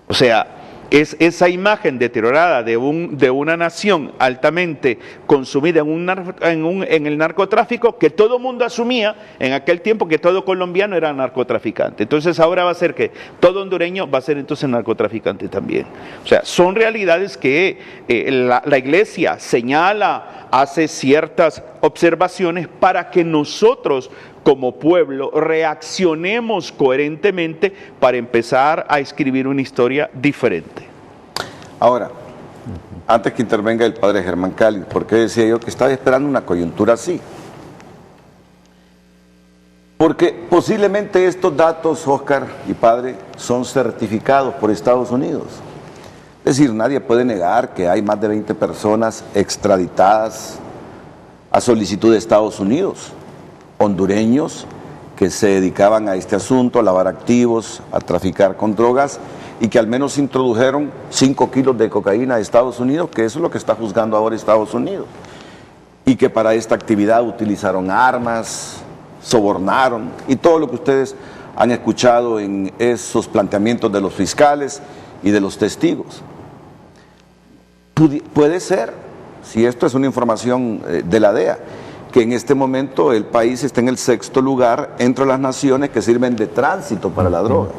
O sea, es esa imagen deteriorada de una nación altamente consumida en el narcotráfico que todo mundo asumía en aquel tiempo que todo colombiano era narcotraficante. Entonces ahora va a ser que todo hondureño va a ser entonces narcotraficante también. O sea, son realidades que la iglesia señala, hace ciertas observaciones para que nosotros como pueblo reaccionemos coherentemente para empezar a escribir una historia diferente. Ahora, antes que intervenga el padre Germán Cáliz, ¿por qué decía yo que estaba esperando una coyuntura así? Porque posiblemente estos datos, Óscar y padre, son certificados por Estados Unidos. Es decir, nadie puede negar que hay más de 20 personas extraditadas a solicitud de Estados Unidos, hondureños que se dedicaban a este asunto, a lavar activos, a traficar con drogas y que al menos introdujeron 5 kilos de cocaína a Estados Unidos, que eso es lo que está juzgando ahora Estados Unidos, y que para esta actividad utilizaron armas, sobornaron y todo lo que ustedes han escuchado en esos planteamientos de los fiscales y de los testigos. Puede ser, si esto es una información de la DEA, que en este momento el país está en el 6º lugar entre las naciones que sirven de tránsito para la droga.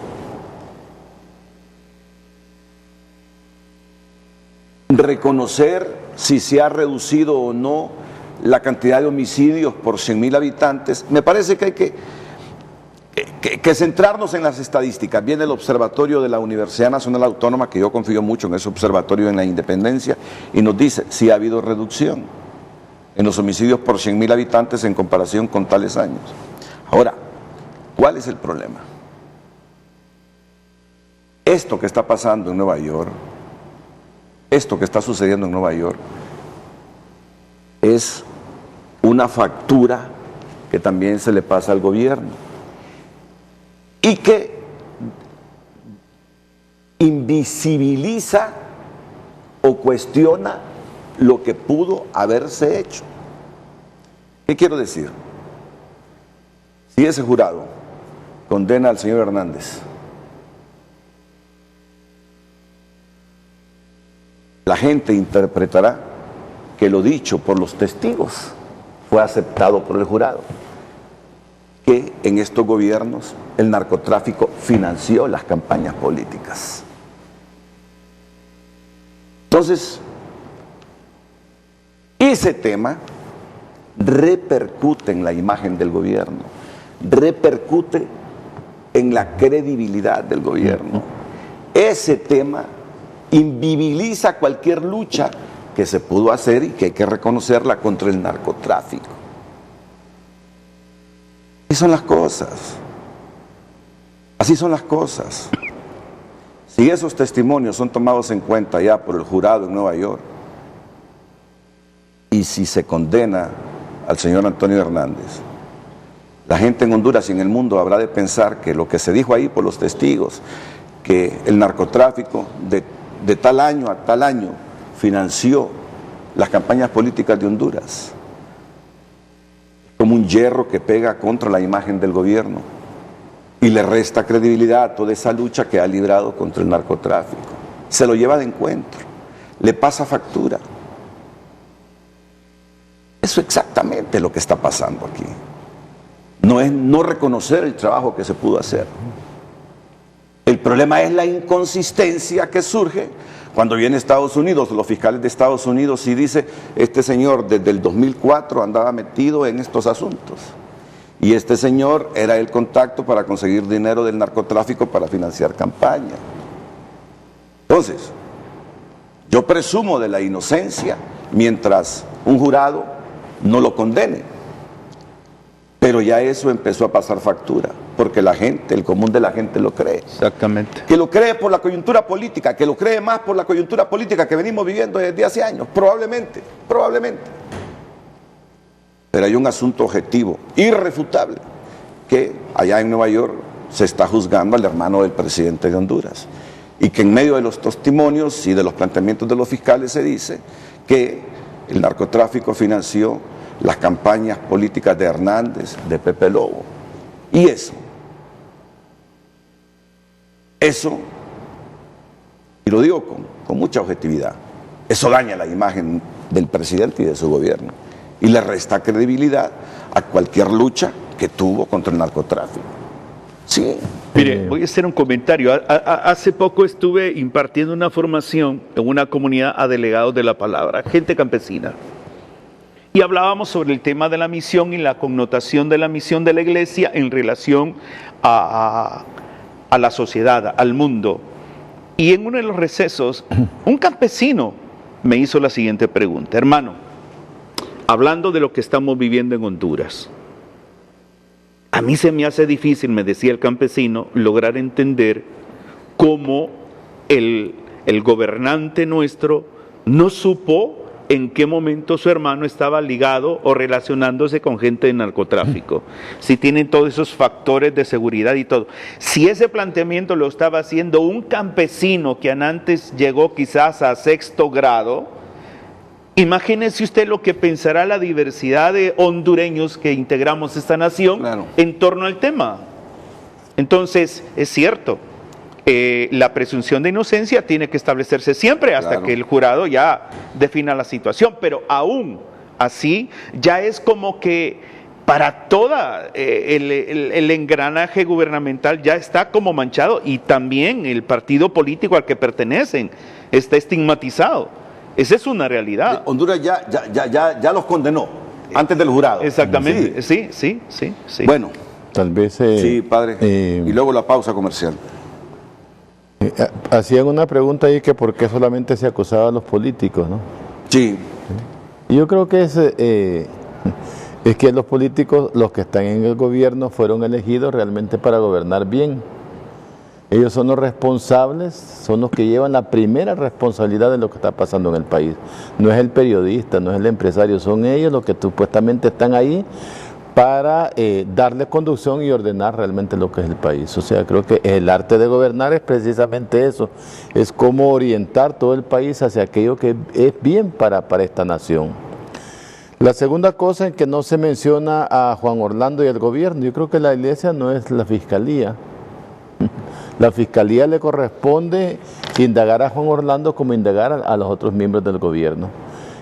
Reconocer si se ha reducido o no la cantidad de homicidios por 100.000 habitantes, me parece que hay que centrarnos en las estadísticas. Viene el observatorio de la Universidad Nacional Autónoma, que yo confío mucho en ese observatorio, en la independencia, y nos dice si ha habido reducción en los homicidios por 100.000 habitantes en comparación con tales años. Ahora, ¿cuál es el problema? Esto que está pasando en Nueva York, esto que está sucediendo en Nueva York, es una factura que también se le pasa al gobierno y que invisibiliza o cuestiona lo que pudo haberse hecho. ¿Qué quiero decir? Si ese jurado condena al señor Hernández, la gente interpretará que lo dicho por los testigos fue aceptado por el jurado, que en estos gobiernos el narcotráfico financió las campañas políticas. Entonces, ese tema repercute en la imagen del gobierno, repercute en la credibilidad del gobierno. Ese tema invisibiliza cualquier lucha que se pudo hacer y que hay que reconocerla contra el narcotráfico. Así son las cosas. Así son las cosas. Si esos testimonios son tomados en cuenta ya por el jurado en Nueva York, y si se condena al señor Antonio Hernández, la gente en Honduras y en el mundo habrá de pensar que lo que se dijo ahí por los testigos, que el narcotráfico de tal año a tal año financió las campañas políticas de Honduras, como un hierro que pega contra la imagen del gobierno y le resta credibilidad a toda esa lucha que ha librado contra el narcotráfico. Se lo lleva de encuentro, le pasa factura. Eso es exactamente lo que está pasando aquí. No es no reconocer el trabajo que se pudo hacer. El problema es la inconsistencia que surge cuando viene Estados Unidos, los fiscales de Estados Unidos, y dice, este señor desde el 2004 andaba metido en estos asuntos. Y este señor era el contacto para conseguir dinero del narcotráfico para financiar campaña. Entonces, yo presumo de la inocencia mientras un jurado no lo condene. Pero ya eso empezó a pasar factura, porque la gente, el común de la gente lo cree. Exactamente. Que lo cree por la coyuntura política, que lo cree más por la coyuntura política que venimos viviendo desde hace años, probablemente. Pero hay un asunto objetivo, irrefutable, que allá en Nueva York se está juzgando al hermano del presidente de Honduras. Y que en medio de los testimonios y de los planteamientos de los fiscales se dice que el narcotráfico financió las campañas políticas de Hernández, de Pepe Lobo. Y eso, y lo digo con mucha objetividad, eso daña la imagen del presidente y de su gobierno y le resta credibilidad a cualquier lucha que tuvo contra el narcotráfico. Sí. Mire, voy a hacer un comentario. Hace poco estuve impartiendo una formación en una comunidad a delegados de la palabra, gente campesina. Y hablábamos sobre el tema de la misión y la connotación de la misión de la iglesia en relación a la sociedad, al mundo. Y en uno de los recesos, un campesino me hizo la siguiente pregunta: hermano, hablando de lo que estamos viviendo en Honduras, a mí se me hace difícil, me decía el campesino, lograr entender cómo el gobernante nuestro no supo en qué momento su hermano estaba ligado o relacionándose con gente de narcotráfico, si tienen todos esos factores de seguridad y todo. Si ese planteamiento lo estaba haciendo un campesino que antes llegó quizás a 6º grado, imagínese usted lo que pensará la diversidad de hondureños que integramos esta nación, claro, en torno al tema. Entonces, es cierto, la presunción de inocencia tiene que establecerse siempre hasta, claro, que el jurado ya defina la situación, pero aún así, ya es como que para toda el engranaje gubernamental ya está como manchado, y también el partido político al que pertenecen está estigmatizado. Esa es una realidad. Honduras ya los condenó antes del jurado. Exactamente, sí. Bueno, tal vez... sí, padre. Y luego la pausa comercial. Hacían una pregunta ahí que por qué solamente se acusaba a los políticos, ¿no? Sí. Y yo creo que es que los políticos, los que están en el gobierno, fueron elegidos realmente para gobernar bien. Ellos son los responsables, son los que llevan la primera responsabilidad de lo que está pasando en el país. No es el periodista, no es el empresario, son ellos los que supuestamente están ahí para darle conducción y ordenar realmente lo que es el país. O sea, creo que el arte de gobernar es precisamente eso, es cómo orientar todo el país hacia aquello que es bien para esta nación. La segunda cosa en que no se menciona a Juan Orlando y al gobierno, yo creo que la iglesia no es la fiscalía. La fiscalía le corresponde indagar a Juan Orlando como indagar a los otros miembros del gobierno.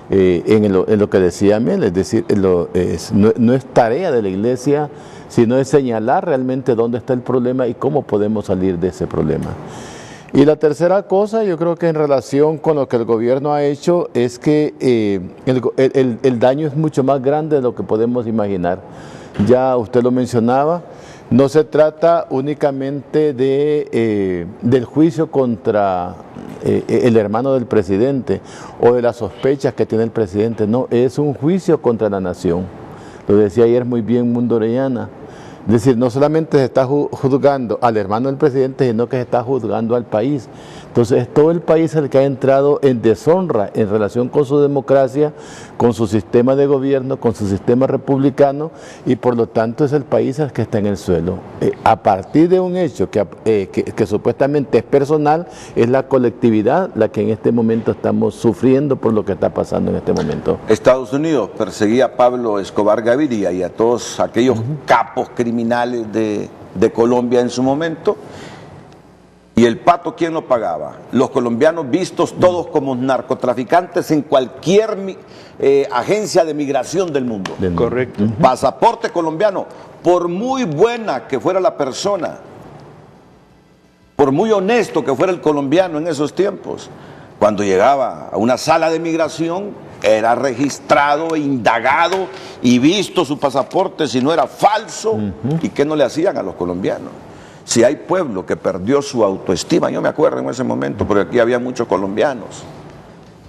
En lo que decía Mel, es decir, no es tarea de la iglesia, sino es señalar realmente dónde está el problema y cómo podemos salir de ese problema. Y la tercera cosa, yo creo que en relación con lo que el gobierno ha hecho, es que el daño es mucho más grande de lo que podemos imaginar. Ya usted lo mencionaba, no se trata únicamente del juicio contra el hermano del presidente o de las sospechas que tiene el presidente, no, es un juicio contra la nación. Lo decía ayer muy bien Mundo Orellana. Es decir, no solamente se está juzgando al hermano del presidente, sino que se está juzgando al país. Entonces, es todo el país el que ha entrado en deshonra en relación con su democracia, con su sistema de gobierno, con su sistema republicano, y por lo tanto es el país el que está en el suelo. A partir de un hecho que supuestamente es personal, es la colectividad la que en este momento estamos sufriendo por lo que está pasando en este momento. Estados Unidos perseguía a Pablo Escobar Gaviria y a todos aquellos capos criminales de Colombia en su momento. ¿Y el pato quién lo pagaba? Los colombianos, vistos todos como narcotraficantes en cualquier agencia de migración del mundo. Correcto. Pasaporte colombiano, por muy buena que fuera la persona, por muy honesto que fuera el colombiano en esos tiempos, cuando llegaba a una sala de migración, era registrado, indagado y visto su pasaporte si no era falso. ¿Y qué no le hacían a los colombianos? Si hay pueblo que perdió su autoestima, yo me acuerdo en ese momento, porque aquí había muchos colombianos,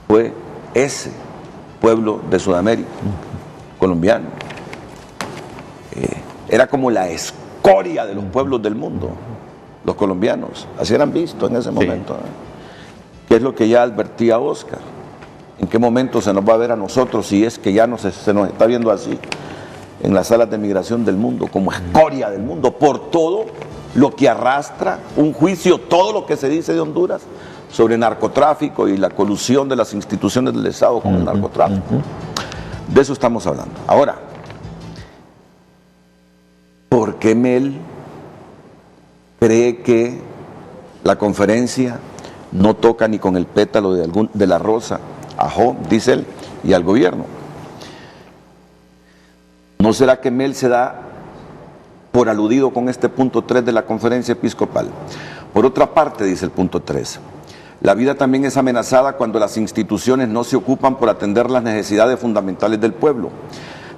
fue ese pueblo de Sudamérica, colombiano. Era como la escoria de los pueblos del mundo, los colombianos, así eran vistos en ese momento. Sí. ¿Qué es lo que ya advertía Oscar? ¿En qué momento se nos va a ver a nosotros, si es que ya se nos está viendo así, en las salas de migración del mundo, como escoria del mundo, por todo lo que arrastra un juicio, todo lo que se dice de Honduras sobre narcotráfico y la colusión de las instituciones del Estado con el narcotráfico? De eso estamos hablando. Ahora, ¿por qué Mel cree que la conferencia no toca ni con el pétalo de la rosa a Job, dice él, y al gobierno? ¿No será que Mel se da por aludido con este punto 3 de la conferencia episcopal? Por otra parte, dice el punto 3, la vida también es amenazada cuando las instituciones no se ocupan por atender las necesidades fundamentales del pueblo.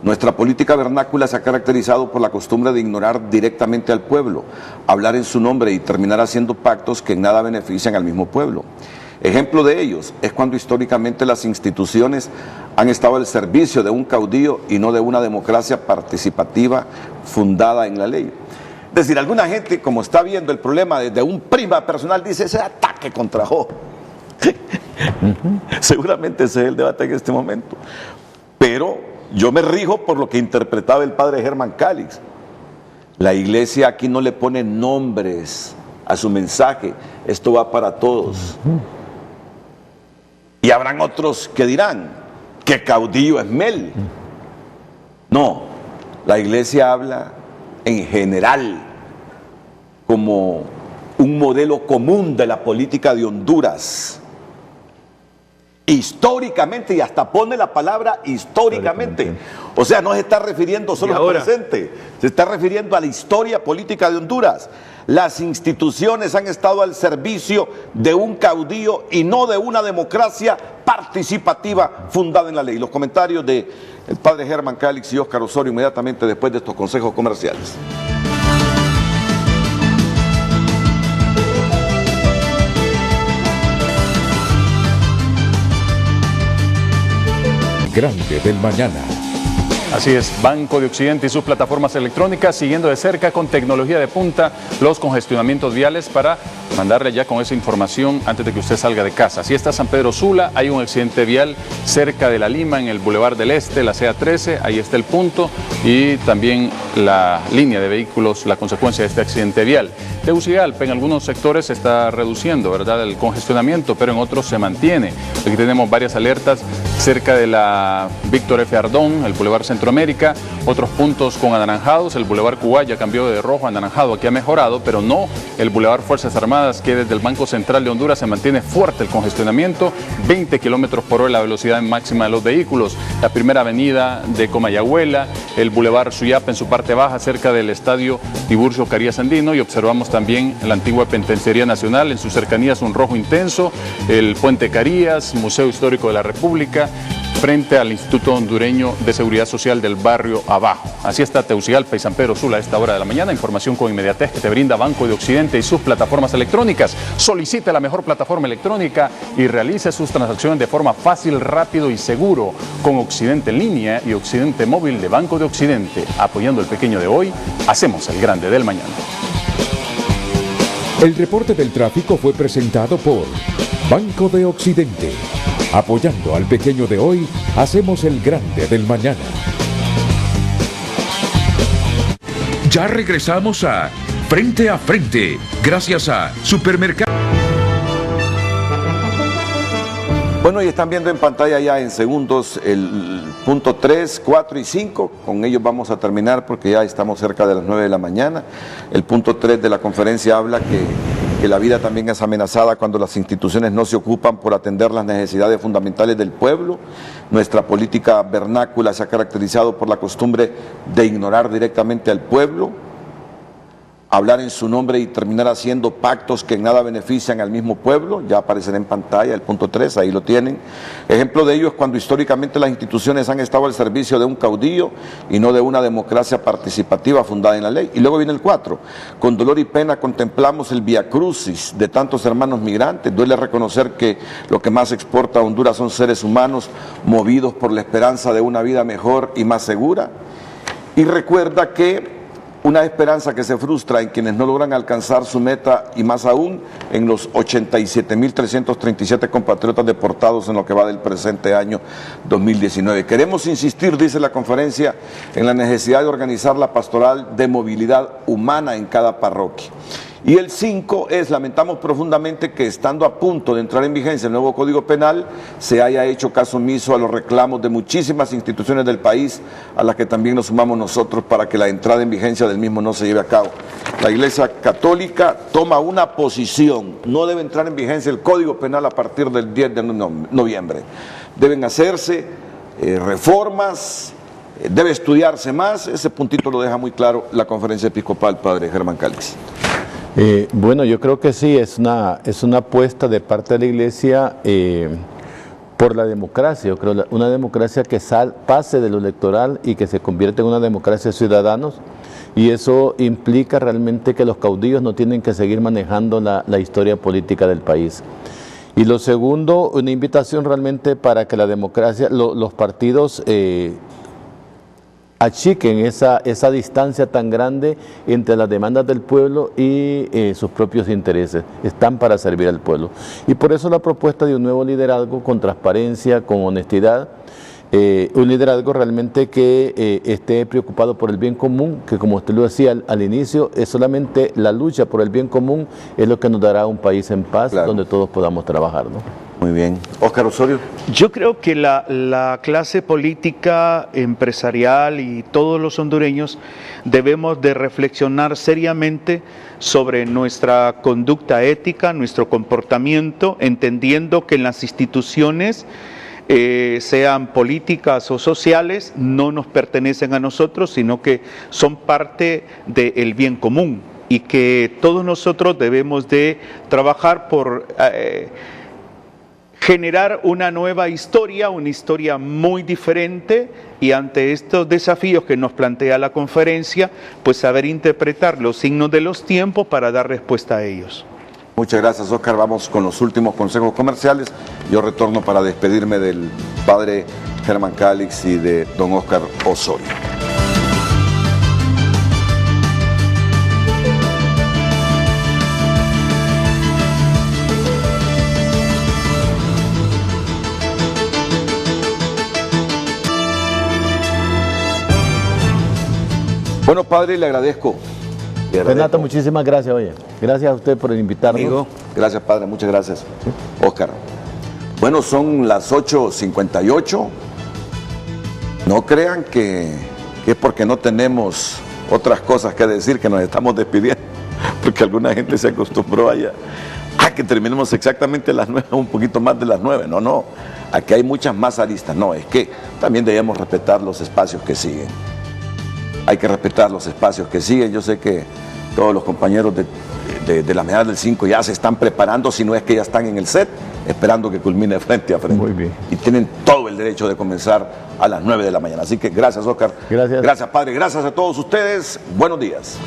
Nuestra política vernácula se ha caracterizado por la costumbre de ignorar directamente al pueblo, hablar en su nombre y terminar haciendo pactos que en nada benefician al mismo pueblo. Ejemplo de ellos es cuando históricamente las instituciones han estado al servicio de un caudillo y no de una democracia participativa fundada en la ley. Es decir, alguna gente, como está viendo el problema desde un prisma personal, dice: ese ataque contra Job. Seguramente ese es el debate en este momento. Pero yo me rijo por lo que interpretaba el padre Germán Calix. La iglesia aquí no le pone nombres a su mensaje, esto va para todos. Y habrán otros que dirán que caudillo es Mel. No, la iglesia habla en general como un modelo común de la política de Honduras. Históricamente, y hasta pone la palabra históricamente. O sea, no se está refiriendo solo al presente, se está refiriendo a la historia política de Honduras. Las instituciones han estado al servicio de un caudillo y no de una democracia participativa fundada en la ley. Los comentarios del padre Germán Calix y Óscar Osorio inmediatamente después de estos consejos comerciales. Grande del mañana. Así es, Banco de Occidente y sus plataformas electrónicas siguiendo de cerca con tecnología de punta los congestionamientos viales para mandarle ya con esa información antes de que usted salga de casa. Si está San Pedro Sula, hay un accidente vial cerca de La Lima en el Boulevard del Este, la CA13, ahí está el punto y también la línea de vehículos, la consecuencia de este accidente vial. Tegucigalpa en algunos sectores se está reduciendo, ¿verdad?, el congestionamiento, pero en otros se mantiene. Aquí tenemos varias alertas cerca de la Víctor F. Ardón, el Boulevard Centroamérica, otros puntos con anaranjados, el Boulevard Cuba ya cambió de rojo a anaranjado, aquí ha mejorado, pero no el Boulevard Fuerzas Armadas, que desde el Banco Central de Honduras se mantiene fuerte el congestionamiento, 20 kilómetros por hora la velocidad máxima de los vehículos. La primera avenida de Comayagüela, el Boulevard Suyapa en su parte baja, cerca del Estadio Tiburcio Carías Andino, y observamos también la antigua Penitenciaría Nacional, en sus cercanías un rojo intenso, el Puente Carías, Museo Histórico de la República, frente al Instituto Hondureño de Seguridad Social del barrio Abajo. Así está Tegucigalpa y San Pedro Sula a esta hora de la mañana. Información con inmediatez que te brinda Banco de Occidente y sus plataformas electrónicas. Solicite la mejor plataforma electrónica y realice sus transacciones de forma fácil, rápido y seguro con Occidente en línea y Occidente móvil de Banco de Occidente. Apoyando el pequeño de hoy, hacemos el grande del mañana. El reporte del tráfico fue presentado por Banco de Occidente. Apoyando al pequeño de hoy, hacemos el grande del mañana. Ya regresamos a Frente a Frente, gracias a Supermercado. Bueno, y están viendo en pantalla ya en segundos el punto 3, 4 y 5. Con ellos vamos a terminar porque ya estamos cerca de las 9 de la mañana. El punto 3 de la conferencia habla que la vida también es amenazada cuando las instituciones no se ocupan por atender las necesidades fundamentales del pueblo. Nuestra política vernácula se ha caracterizado por la costumbre de ignorar directamente al pueblo, hablar en su nombre y terminar haciendo pactos que en nada benefician al mismo pueblo. Ya aparecerá en pantalla el punto 3, ahí lo tienen. Ejemplo de ello es cuando históricamente las instituciones han estado al servicio de un caudillo y no de una democracia participativa fundada en la ley. Y luego viene el 4. Con dolor y pena contemplamos el viacrucis de tantos hermanos migrantes. Duele reconocer que lo que más exporta a Honduras son seres humanos movidos por la esperanza de una vida mejor y más segura. Y recuerda que una esperanza que se frustra en quienes no logran alcanzar su meta y más aún en los 87.337 compatriotas deportados en lo que va del presente año 2019. Queremos insistir, dice la conferencia, en la necesidad de organizar la pastoral de movilidad humana en cada parroquia. Y el 5 es, lamentamos profundamente que estando a punto de entrar en vigencia el nuevo Código Penal, se haya hecho caso omiso a los reclamos de muchísimas instituciones del país, a las que también nos sumamos nosotros para que la entrada en vigencia del mismo no se lleve a cabo. La Iglesia Católica toma una posición: no debe entrar en vigencia el Código Penal a partir del 10 de noviembre. Deben hacerse reformas, debe estudiarse más. Ese puntito lo deja muy claro la Conferencia Episcopal, padre Germán Calix. Bueno, yo creo que sí, es una apuesta de parte de la Iglesia por la democracia. Yo creo una democracia que pase de lo electoral y que se convierta en una democracia de ciudadanos, y eso implica realmente que los caudillos no tienen que seguir manejando la historia política del país. Y lo segundo, una invitación realmente para que la democracia, los partidos achiquen esa distancia tan grande entre las demandas del pueblo y sus propios intereses. Están para servir al pueblo. Y por eso la propuesta de un nuevo liderazgo con transparencia, con honestidad, un liderazgo realmente que esté preocupado por el bien común, que como usted lo decía al inicio, es solamente la lucha por el bien común es lo que nos dará un país en paz, claro, donde todos podamos trabajar, ¿no? Muy bien. Óscar Osorio. Yo creo que la clase política, empresarial y todos los hondureños debemos de reflexionar seriamente sobre nuestra conducta ética, nuestro comportamiento, entendiendo que en las instituciones, sean políticas o sociales, no nos pertenecen a nosotros, sino que son parte del bien común y que todos nosotros debemos de trabajar por generar una nueva historia, una historia muy diferente, y ante estos desafíos que nos plantea la conferencia, pues saber interpretar los signos de los tiempos para dar respuesta a ellos. Muchas gracias, Óscar. Vamos con los últimos consejos comerciales. Yo retorno para despedirme del padre Germán Calix y de don Óscar Osorio. Bueno, padre, le agradezco. Renato, muchísimas gracias, oye. Gracias a usted por invitarnos. Amigo, gracias, padre, muchas gracias. Óscar. Bueno, son las 8:58. No crean que es porque no tenemos otras cosas que decir que nos estamos despidiendo, porque alguna gente se acostumbró allá a que terminemos exactamente a las 9, un poquito más de las 9. No, aquí hay muchas más aristas. No, es que también debemos respetar los espacios que siguen. Hay que respetar los espacios que siguen. Yo sé que todos los compañeros de la Mañana del 5 ya se están preparando, si no es que ya están en el set, esperando que culmine frente a frente. Muy bien. Y tienen todo el derecho de comenzar a las 9 de la mañana. Así que gracias, Óscar. Gracias. Gracias, padre. Gracias a todos ustedes. Buenos días.